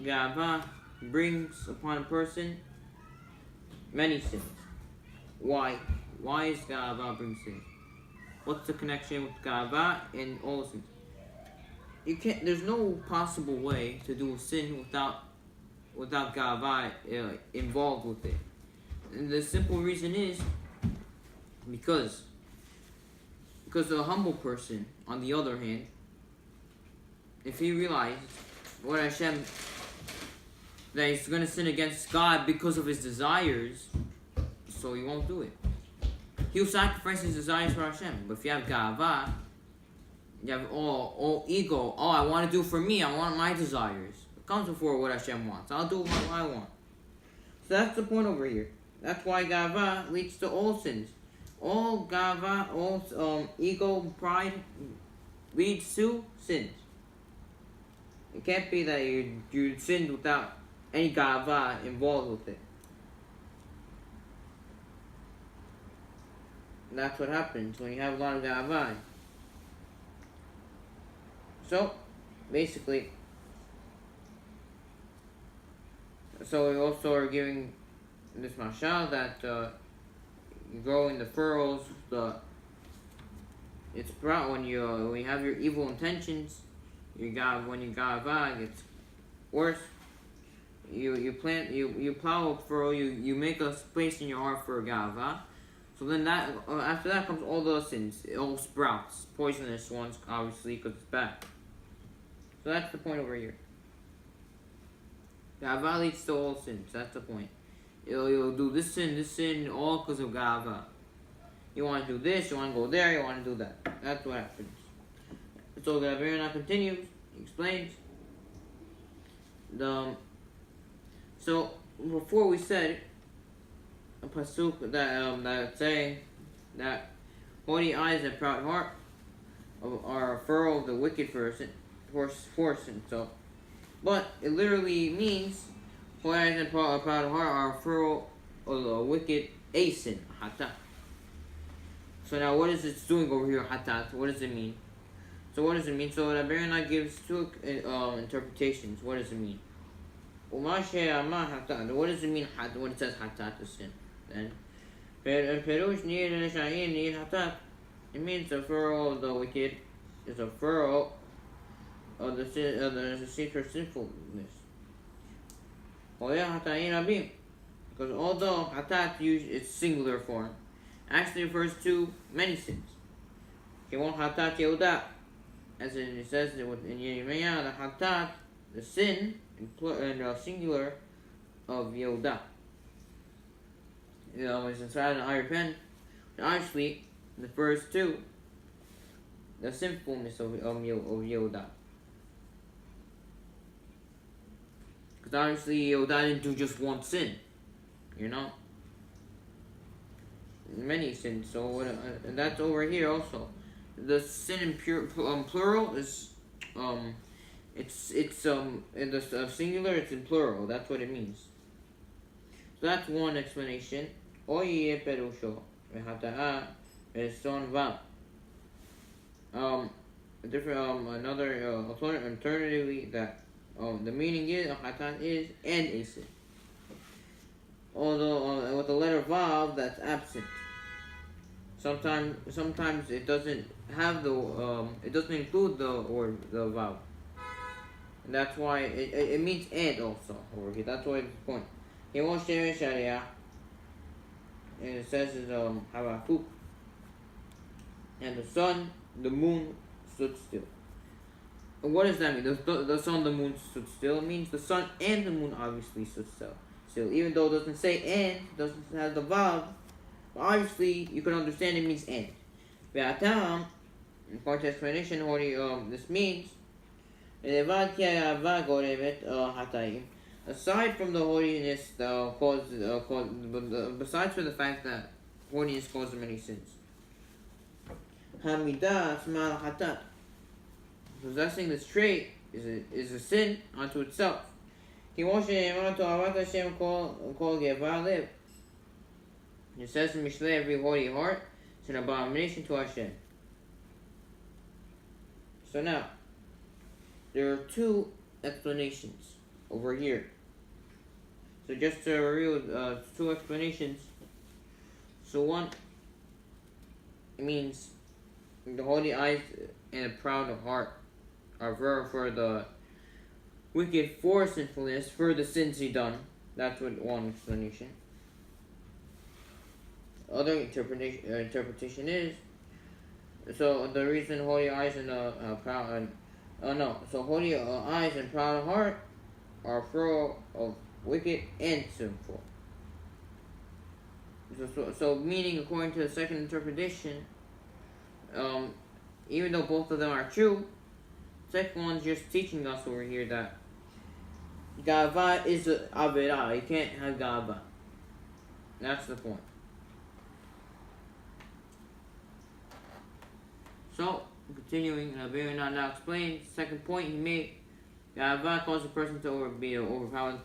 A: Ga'ava brings upon a person many sins. Why? Why is Ga'ava bring sins? What's the connection with Ga'ava and all sins? You can't. There's no possible way to do a sin without Ga'ava involved with it. And the simple reason is because the humble person, on the other hand, if he realized what Hashem that he's going to sin against God because of his desires, so he won't do it. He'll sacrifice his desires for Hashem. But if you have Ga'ava, you have all ego. Oh, I want to do for me. I want my desires. It comes before what Hashem wants. I'll do what I want. So that's the point over here. That's why Ga'ava leads to all sins. All Ga'ava, all ego, pride leads to sins. It can't be that you sinned without any Ga'ava involved with it. And that's what happens when you have a lot of Ga'ava. So, basically, so we also are giving this mashal that you grow in the furrows. It's brought when you have your evil intentions. When you Ga'ava, it gets worse. You plow a furrow. You make a space in your heart for Ga'ava. So then that after that comes all the sins. It all sprouts, poisonous ones, obviously, because it's bad. So that's the point over here. Ga'ava leads to all sins. That's the point. You'll do this sin, all because of Ga'ava. You want to do this, you want to go there, you want to do that. That's what happens. So the Baron continues, he explains. So before we said a pasuk that saying that haughty eyes and proud heart are a furrow of the wicked person. And so, but it literally means haughty eyes and proud heart are a furrow of the wicked sin, hatat. So now, what is it doing over here, hatat? What does it mean? So what does it mean? So the Baron gives two interpretations. What does it mean? What does it mean when it says hatat, the sin? Then, it means the furrow of the wicked is a furrow of the secret sinfulness. Because although hatat it's singular form, actually refers to many sins. Hatat Yehuda, as it says in Yirmiyah, the hatat, the sin, in singular of Yehuda. It's inside an iron pen. It actually refers to the sinfulness of Yehuda. Because obviously Yehuda didn't do just one sin, many sins. So and that's over here also. The sin in plural is it's in the singular it's in plural. That's what it means. So that's one explanation. Oye perusho v'hata'a v'son vav. Another alternatively that the meaning is hatat is and a sin. Although with the letter vav that's absent. Sometimes it doesn't have it doesn't include the word the vav. And that's why it means and also over here. That's why it's the point. He won't share sharia. And it says is Habakuk. And the sun the moon stood still. And what does that mean? The sun and the moon stood still. It means the sun and the moon obviously stood still. Still, even though it doesn't say and, doesn't have the vav, but obviously you can understand it means and. According to explanation, what this means, aside from the holiness, besides from the fact that holiness causes many sins, possessing this trait is a sin unto itself. It says in Mishlei, every holy heart is an abomination to Hashem. So now, there are two explanations over here. So just to review two explanations. So one, it means the holy eyes and a proud heart are for the wicked for sinfulness, for the sins he done. That's what one explanation. Other interpretation is, so the reason holy eyes and proud so holy eyes and proud heart are full of wicked and sinful. So meaning, according to the second interpretation, even though both of them are true, the second one's just teaching us over here that gava is a avera. You can't have gava. That's the point. So, continuing, Rabbi now explains, second point he made, Ga'ava causes a person to be overpowered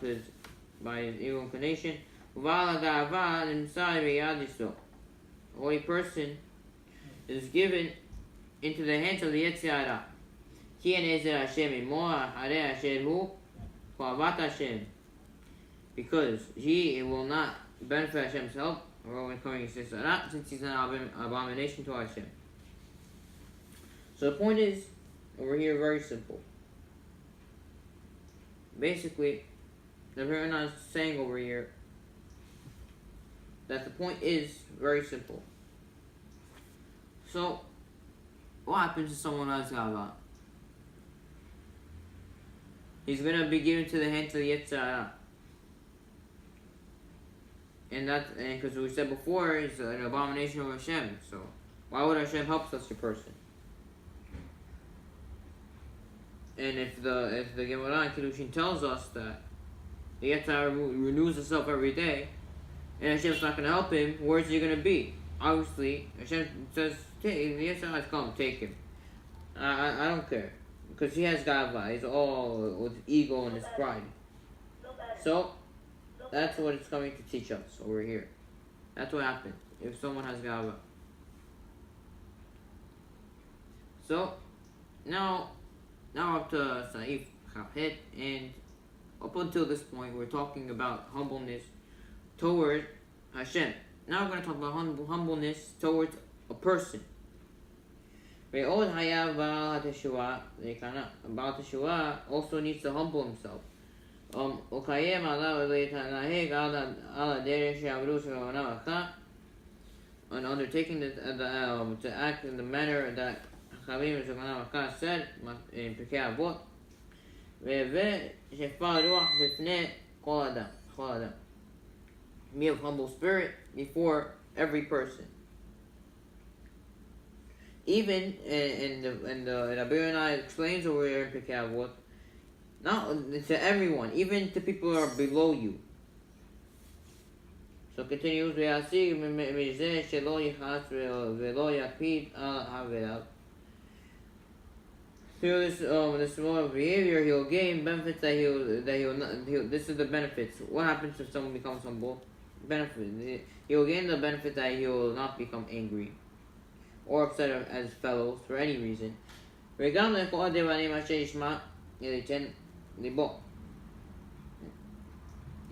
A: by his evil inclination. Uvala Ga'ava inside Riyadiso. A holy person is given into the hands of the Yetzirah. Ki Ezer Hashem Imoa Hare Asher Hu Ka'avat Hashem. Because he will not benefit Hashem's help, or incurring Sisara, since he's an abomination to Hashem. So the point is, over here, very simple. Basically, the Ronnie is saying over here that the point is very simple. So, what happens if someone has Gava? He's going to be given to the hands of the Yetzirah. And because we said before, it's an abomination of Hashem. So, why would Hashem help such a person? And if the Gemara in Kiddushin tells us that the Yetzirah renews itself every day, and Hashem's not going to help him, where's he going to be? Obviously, Hashem says, the Yetzirah has come, take him. I don't care. Because he has Gava. He's all with ego and his pride. So, that's what it's coming to teach us over here. That's what happens if someone has Gava. So, now up to Saif Chafet, and up until this point we're talking about humbleness toward Hashem. Now we're going to talk about humbleness towards a person. About teshuva also needs to humble himself. And undertaking to act in the manner that said in Pirkei Avot, be of humble spirit before every person. Even and Rabbi Ronnie explains over here in Pirkei Avot, not to everyone, even to people who are below you. So continues, through this mode of behavior, he'll gain benefits that this is the benefits. What happens if someone becomes humble? Benefit. He'll gain the benefit that he will not become angry or upset as fellows for any reason.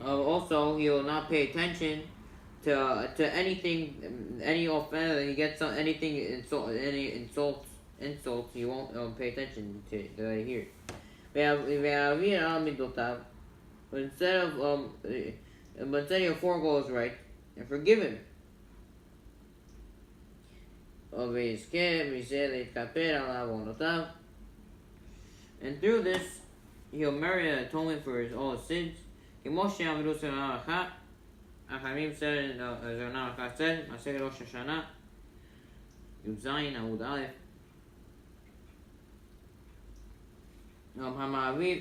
A: Also, he will not pay attention to anything, any offense. He gets anything any insults, he won't pay attention to it, that I hear. But instead of forego his right and forgive him. ויזכה מזה להתכפר על עוונותיו. And through this, he'll merit an atonement for all his sins. כמו שאמרו זונה אחת, החכמים said, זונה אחת said, מסכת ראש השנה, י"ז עמוד א', המעביד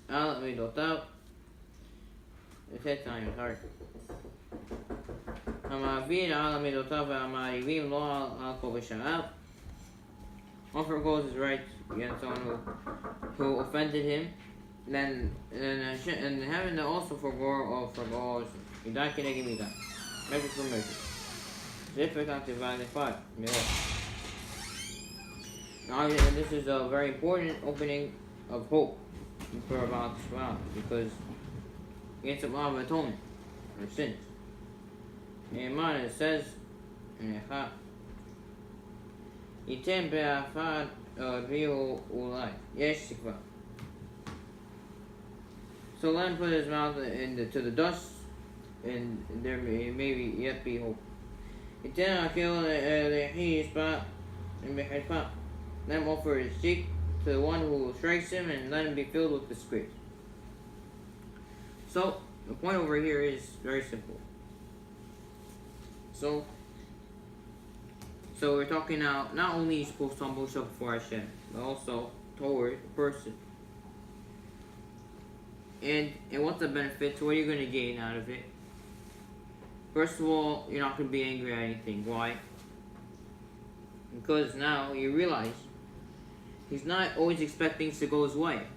A: על מידותיו, המעביד על מידותיו והמעריבים לא על כל בשעריו. One forgoes his rights against someone who offended him, then and heaven also forgoes midah keneged midah, measure for measure. Difficult to identify. And this is a very important opening of hope for about Tשובה, because it's a lot of atonement for sins. In it says, ייתן באחד ריהו אולי, יש תקווה. So let him put his mouth to the dust, and there may yet be hope. ייתן הקהל ליחי ישפע בחרפה. Let him offer his cheek to the one who strikes him, and let him be filled with disgrace. So the point over here is very simple. So we're talking now, not only are you supposed to humble yourself before Hashem, but also toward the person. And what's the benefit? So what are you going to gain out of it? First of all, you're not going to be angry at anything. Why? Because now you realize he's not always expecting things to go his way.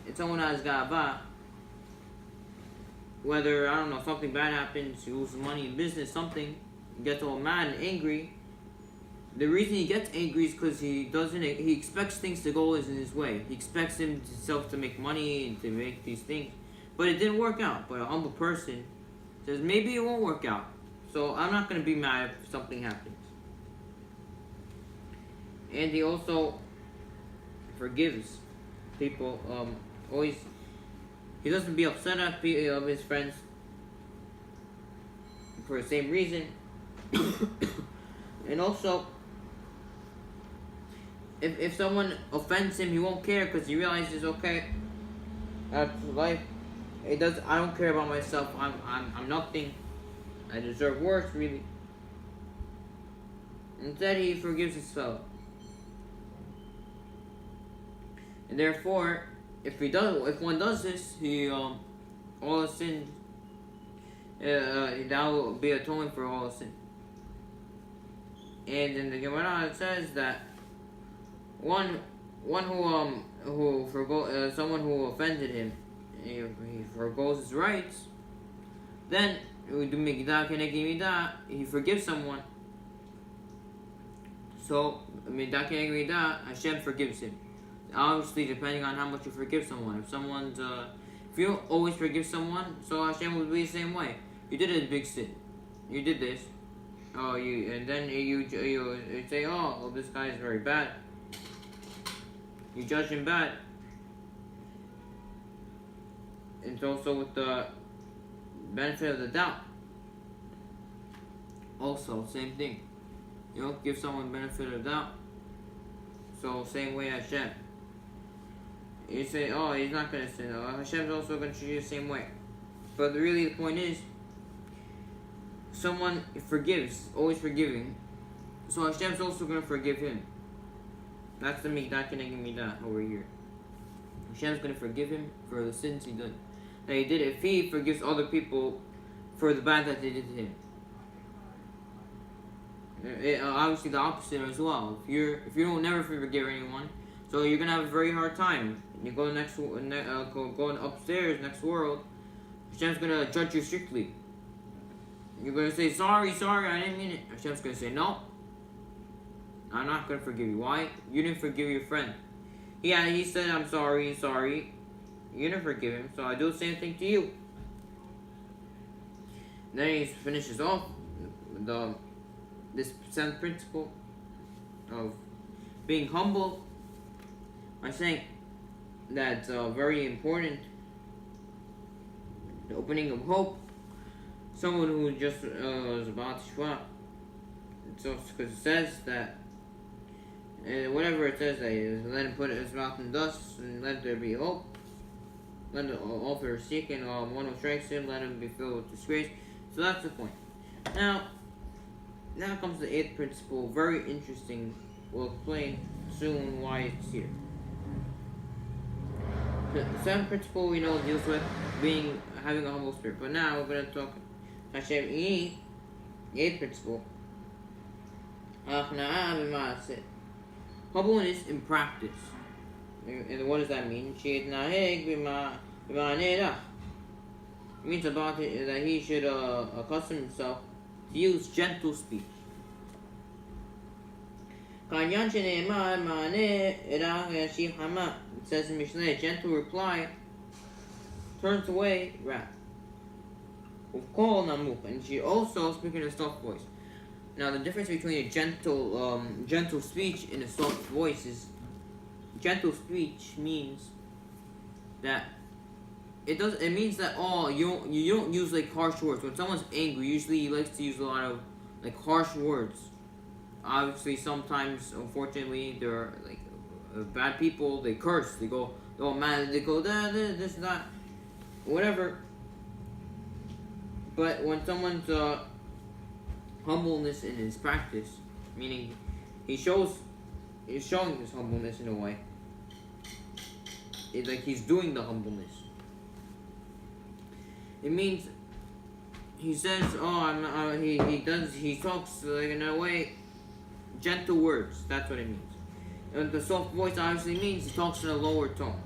A: If someone has ga'ava, whether, I don't know, something bad happens, he loses money in business, something, he gets all mad and angry. The reason he gets angry is because he expects things to go in his way. He expects himself to make money and to make these things. But it didn't work out. But a humble person says, maybe it won't work out. So I'm not going to be mad if something happens. And he also forgives people. He doesn't be upset at his friends for the same reason. And also, if someone offends him, he won't care because he realizes, okay, after life, I don't care about myself. I'm nothing. I deserve worse, really. Instead, he forgives his fellow. And therefore, if one does this, all his sins, that will be atonement for all his sins. And in the Gemara it says that someone who offended him, he forgoes his rights, then he forgives someone. So Hashem forgives him. Obviously, depending on how much you forgive someone. If you don't always forgive someone, so Hashem will be the same way. You did a big sin. You did this. And then you say, oh, this guy is very bad. You judge him bad. It's also with the benefit of the doubt. Also, same thing. You don't give someone benefit of doubt. So, same way Hashem. You say, oh, he's not going to sin. Hashem's also going to treat you the same way. But really, the point is, someone forgives, always forgiving. So Hashem's also going to forgive him. That's the midah keneged midah over here. Hashem's going to forgive him for the sins he did. That he did if he forgives other people for the bad that they did to him. Obviously the opposite as well. If you don't never forgive anyone, so you're going to have a very hard time. You go going upstairs, next world, Hashem's going to judge you strictly. You're going to say, sorry, I didn't mean it. Hashem's going to say, no, I'm not going to forgive you. Why? You didn't forgive your friend. Yeah, he said, I'm sorry. You didn't forgive him, so I do the same thing to you. And then he finishes off with this 7th principle of being humble by saying that's very important. The opening of hope. Someone who just was about Teshuvah, So because it says that, whatever it says that is, let him put his mouth in dust, and let there be hope. Let the author seek, and one who strikes him, let him be filled with disgrace. So that's the point. Now comes the 8th principle. Very interesting. We'll explain soon why it's here. The 7th principle we know deals with having a humble spirit. But now we're going to talk Hashem the 8th principle. Humbleness in practice. And what does that mean? It means about it that he should accustom himself to use gentle speech. It says in Mishnah, a gentle reply turns away wrath. And she also speaking in a soft voice. Now the difference between a gentle speech and a soft voice is gentle speech means that it means that you don't use like harsh words. When someone's angry, usually he likes to use a lot of like harsh words. Obviously, sometimes, unfortunately, they're like bad people. They curse. They go, oh man, they go this that, whatever. But when someone's humbleness in his practice, meaning he's showing his humbleness in a way. It's like he's doing the humbleness. It means he says, he talks like in a way, gentle words. That's what it means. And the soft voice obviously means he talks in a lower tone.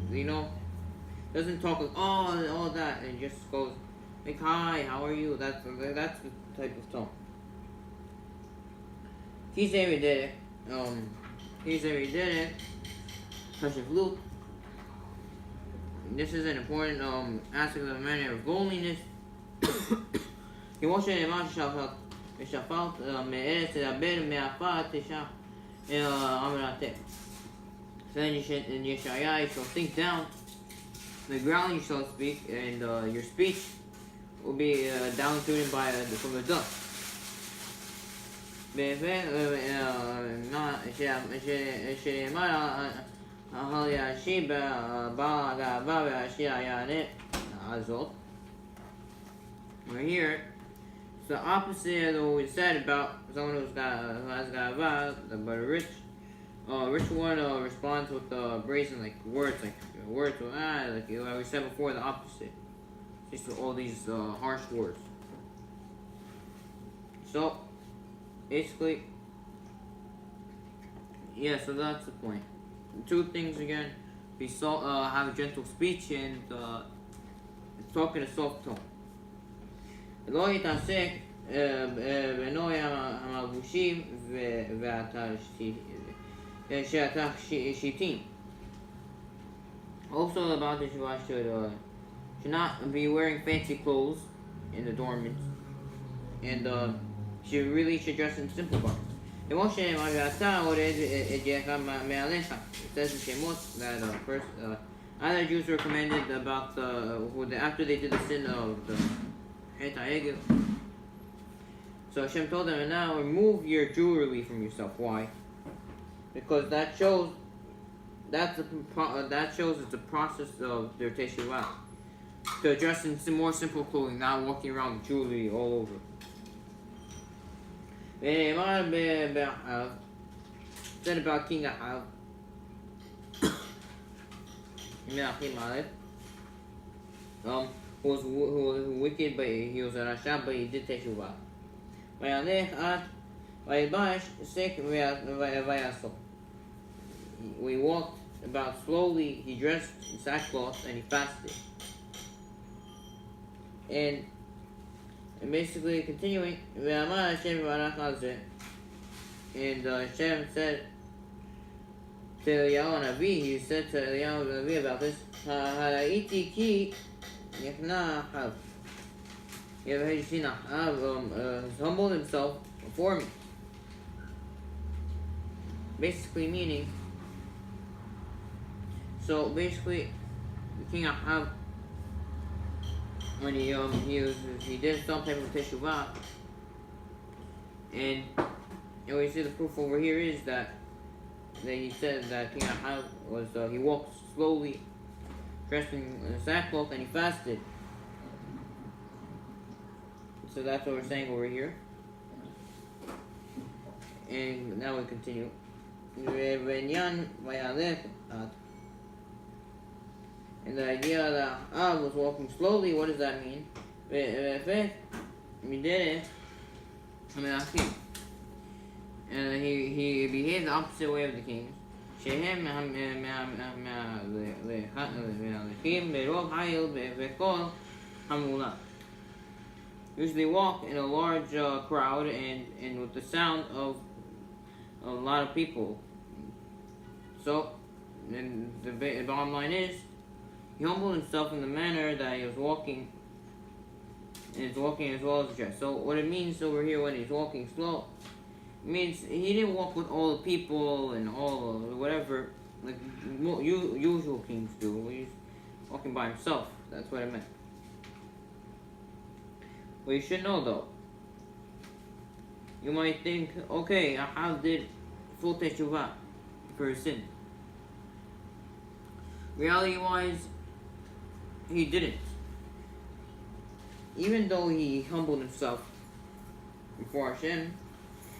A: You know, doesn't talk like all that, and just goes like, hi, how are you? That's the type of tone. He said we did it. Luke. This is an important aspect of the manner of loneliness. כמו שנאמר ששפט מארץ לדבר מעפר תשע אמרתם. Then in Yeshaya you shall sink down the ground, you shall speak, and your speech will be downtrodden from the dust. שנאמר הלישיב בעל הגאווה והעשיר יענה הזאת. Right here, it's the opposite of what we said about someone who has gava, but a rich one responds with brazen words like we said before, the opposite. Just all these harsh words. So basically, yeah. So that's the point. Two things again: have a gentle speech and talk in a soft tone. לא יתעסק בנוי המלבושים שאתה שיטין. Also about the teshuva should not be wearing fancy clothes and adornments, and she really should dress in simple garments. כמו שאתה הורד את ידיך מעליך. It says in Shemot that first other Jews were commanded about after they did the sin of the So Hashem told them, and now remove your jewelry from yourself. Why? Because that shows it's a process of their teshuva. To dress in some more simple clothing, not walking around with jewelry all over. Said about King Ahav. Who was wicked, but he was a rasha, but he did teshuva. We walked about slowly. He dressed in sackcloth and he fasted. And basically continuing, and Hashem said to Eliyahu Navi, he said to Eliyahu Navi about this, Ha'iti ki Yechna Ahav. Have you seen Ahav humbled himself before me? Basically meaning, so basically, King Ahav, when he did some type of teshuva, And we see the proof over here is that he said that King Ahab was he walked slowly, dressed in sackcloth, and he fasted. So that's what we're saying over here. And now we continue. And the idea that Ahab was walking slowly, what does that mean? And he behaved the opposite way of the kings. Usually walk in a large crowd and with the sound of a lot of people. So, and the bottom line is, he humbled himself in the manner that he was walking, and he's walking as well as dressed. So what it means over here when he's walking slow, it means he didn't walk with all the people and all of whatever, like usual kings do. He's walking by himself. That's what it meant. Well, you should know though. You might think, okay, Ahab did full teshuva for his sin. Reality-wise, he didn't. Even though he humbled himself before Hashem,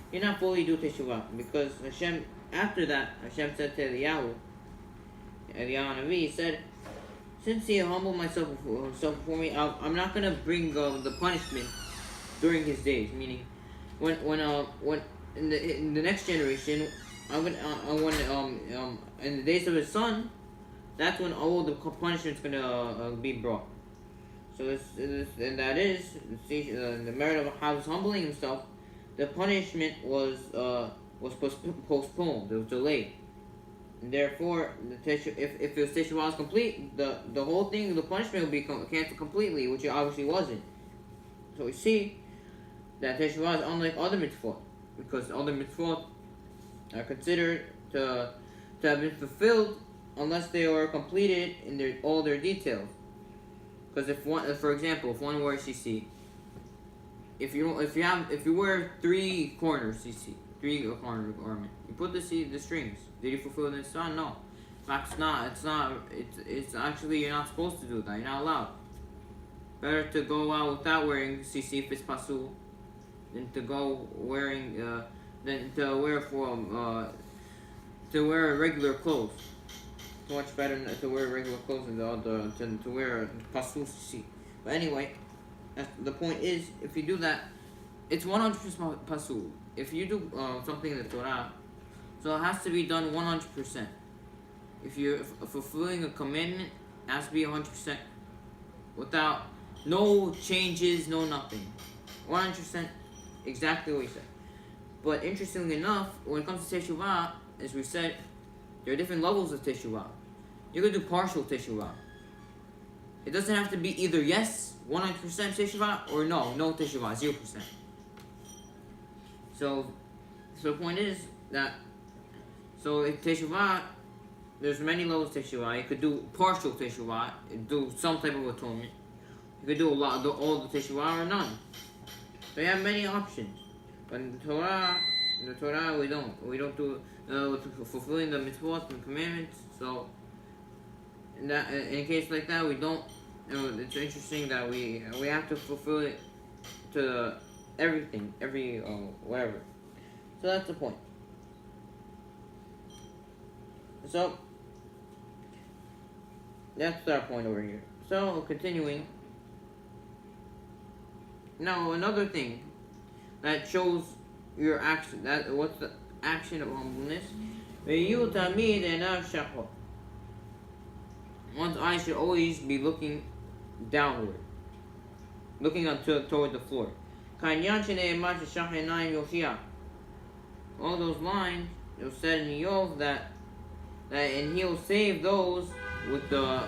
A: he did not fully do teshuva, because Hashem, after that, Hashem said to Eliyahu Navi, he said, since he humbled himself before me, I'm not gonna bring the punishment during his days. Meaning, when in the next generation, I'm gonna in the days of his son, that's when all the punishment's gonna be brought. So and that is the merit of Ahab's humbling himself. The punishment was postponed. It was delayed. And therefore, if the teshuva was complete, the whole thing, the punishment would be canceled completely, which it obviously wasn't. So we see that teshuva is unlike other mitzvot, because other mitzvot are considered to have been fulfilled unless they are completed in all their details. Because for example, if one wears CC, if you wear 3 corners CC, 3 corner garment, you put the strings. Did you fulfill the sun? No. In fact, it's actually, you're not supposed to do that. You're not allowed. Better to go out without wearing CC if it's pasul, than to go wearing than to wear regular clothes. It's much better to wear regular clothes than to wear pasul CC. But anyway, the point is, if you do that, it's 100% pasul. If you do something in the Torah, so it has to be done 100%. If you're fulfilling a commandment, it has to be 100%, without no changes, no nothing. 100%, exactly what he said. But interestingly enough, when it comes to teshuva, as we said, there are different levels of teshuva. You can do partial teshuva. It doesn't have to be either yes, 100% teshuva, or no teshuva, 0%. So the point is that, so if teshuva, there's many levels of teshuva. You could do partial teshuva, do some type of atonement. You could do all the teshuva or none. So you have many options. But in the Torah, we don't do fulfilling the mitzvot and commandments. So in a case like that, we don't. It's interesting that we have to fulfill it to everything, whatever. So that's the point. So that's our point over here. So continuing. Now another thing that shows your action. What's the action of humbleness? One's eyes should always be looking downward, looking toward the floor. All those lines, it was said in Yov that and he will save those with the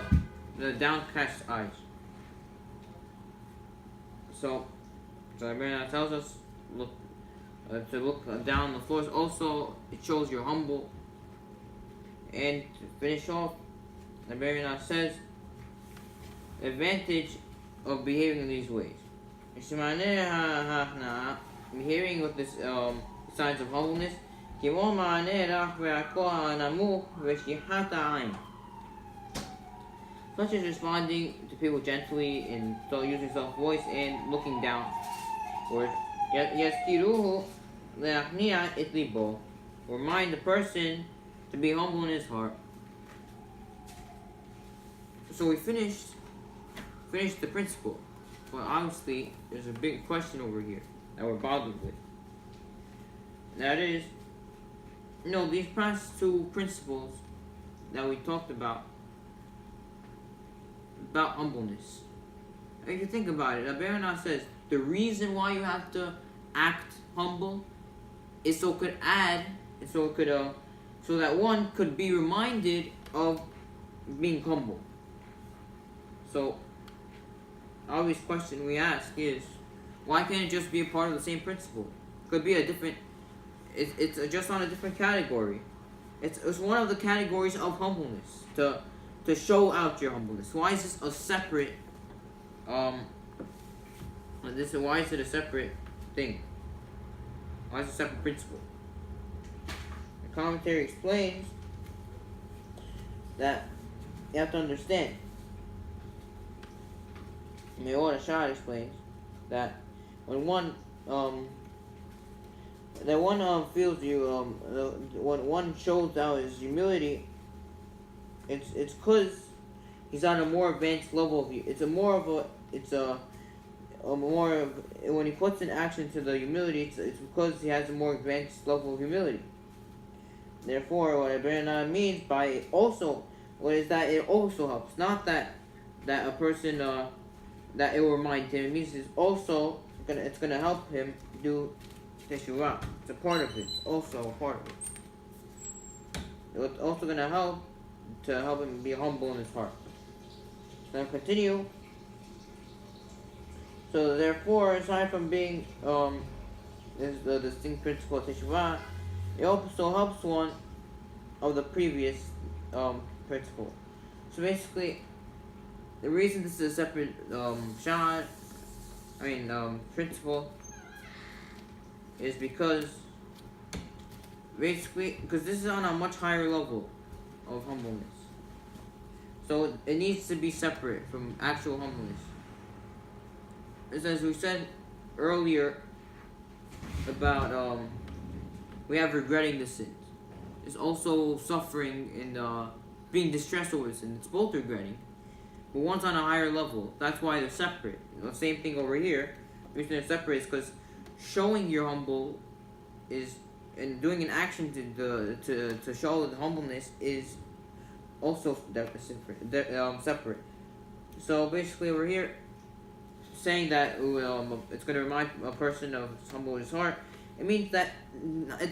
A: downcast eyes. So Rabbeinu tells us to look down on the floors. Also, it shows you're humble. And to finish off, Rabbeinu says the advantage of behaving in these ways. hearing with this signs of humbleness, such as responding to people gently and so using soft voice and looking down. Or yaskiruhu leachnia itlibo, remind the person to be humble in his heart. So we finished the principle, but obviously there's a big question over here that we're bothered with. That is, these past two principles that we talked about humbleness. If you think about it, Abarana says the reason why you have to act humble is so that one could be reminded of being humble. So, obvious question we ask is, why can't it just be a part of the same principle? Could be a different. It's just on a different category. It's one of the categories of humbleness to show out your humbleness. Why is this a separate? Why is it a separate thing? Why is it a separate principle? The commentary explains that you have to understand. Shaare explains that when one feels when one shows out his humility, it's because he's on a more advanced level of you. When he puts in action to the humility, it's because he has a more advanced level of humility. Therefore, what Abarana means by it also, what is that it also helps. Not that a person that it will remind him. It means it's gonna help him do teshuva. It's a part of it. It's also a part of it. It's also gonna help him be humble in his heart. Now continue. So therefore, aside from being is the distinct principle of teshuva, it also helps one of the previous principle. So basically, the reason this is a separate principle is because this is on a much higher level of humbleness. So it needs to be separate from actual humbleness. As we said earlier about we have regretting the sins. There's also suffering and being distressed over sin. It's both regretting. But one's on a higher level. That's why they're separate. Same thing over here. The reason they're separate is because showing you're humble and doing an action to show the humbleness is also separate. So basically over here, saying that it's going to remind a person of humble in his heart, it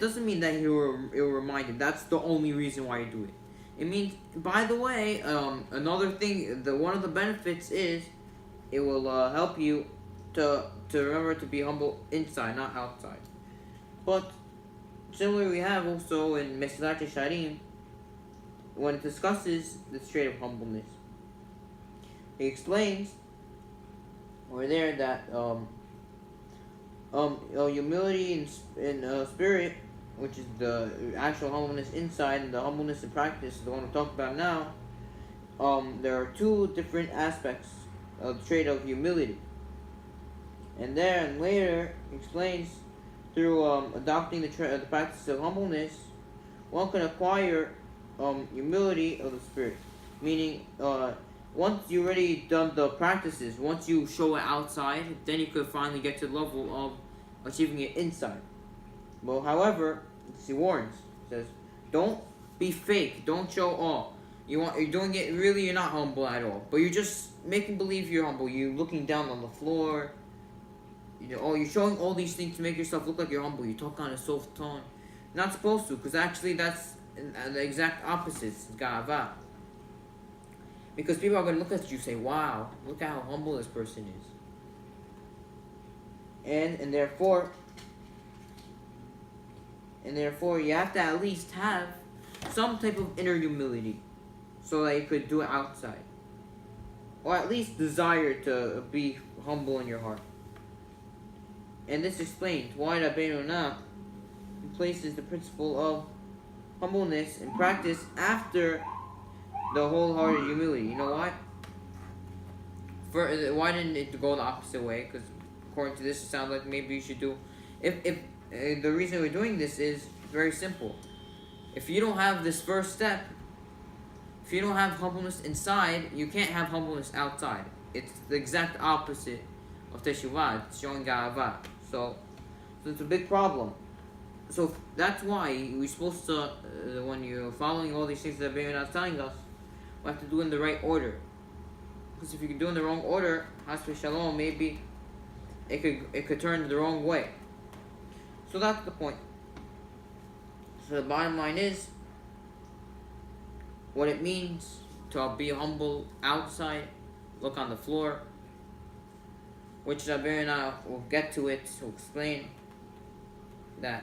A: doesn't mean that it will remind him. That's the only reason why you do it. It means, by the way, another thing, one of the benefits is it will help you to remember to be humble inside, not outside. But similarly, we have also in Shaare, when it discusses the trait of humbleness, he explains over there that humility in spirit, which is the actual humbleness inside, and the humbleness in practice, the one we talked about now, there are two different aspects of the trait of humility. And later explains through adopting the practice of humbleness, one can acquire humility of the spirit. Meaning, once you already done the practices, once you show it outside, then you could finally get to the level of achieving it inside. Well, however, he warns, says, don't be fake, don't show all. You're doing it, really you're not humble at all, but you're just making believe you're humble. You're looking down on the floor, you're showing all these things to make yourself look like you're humble. You talk on a soft tone. You're not supposed to, because actually that's the exact opposite. It's ga'ava. Because people are going to look at you and say, wow, look at how humble this person is. And therefore you have to at least have some type of inner humility so that you could do it outside. Or at least desire to be humble in your heart. And this explains why Rabbeinu Yonah places the principle of humbleness in practice after the wholehearted humility. You know why? Why didn't it go the opposite way? Because according to this, it sounds like maybe you should do. If the reason we're doing this is very simple. If you don't have this first step, if you don't have humbleness inside, you can't have humbleness outside. It's the exact opposite of teshuva. It's showing ga'ava. So it's a big problem. So that's why we're supposed to, when you're following all these things that Rabbeinu Yonah is telling us, we have to do in the right order. Because if you can do in the wrong order, has shalom, maybe it could turn the wrong way. So that's the point. So the bottom line is what it means to be humble outside, look on the floor, which Rabbeinu Yonah will get to it to explain that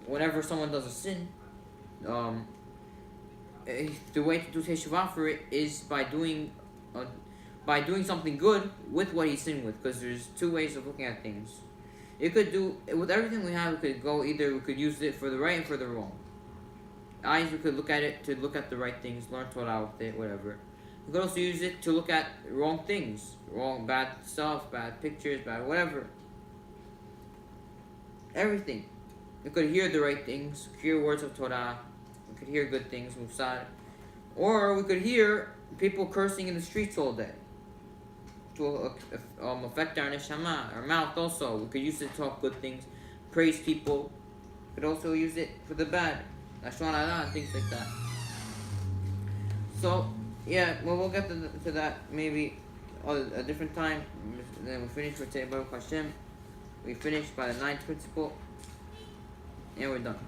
A: whenever someone does a sin, the way to do teshuva for it is by doing something good with what he sinned with, because there's two ways of looking at things. It could do, with everything we have, we could use it for the right and for the wrong. Eyes, we could look at it to look at the right things, learn Torah with it, whatever. We could also use it to look at wrong things, bad stuff, bad pictures, bad whatever. Everything. We could hear the right things, hear words of Torah, we could hear good things, musar. Or we could hear people cursing in the streets all day to affect our neshama, our mouth also. We could use it to talk good things, praise people. We could also use it for the bad, lashon hara, things like that. So, yeah, well, we'll get to that maybe a different time. Then we finish for today, Baruch Hashem. We finished by the 9th principle, and we're done.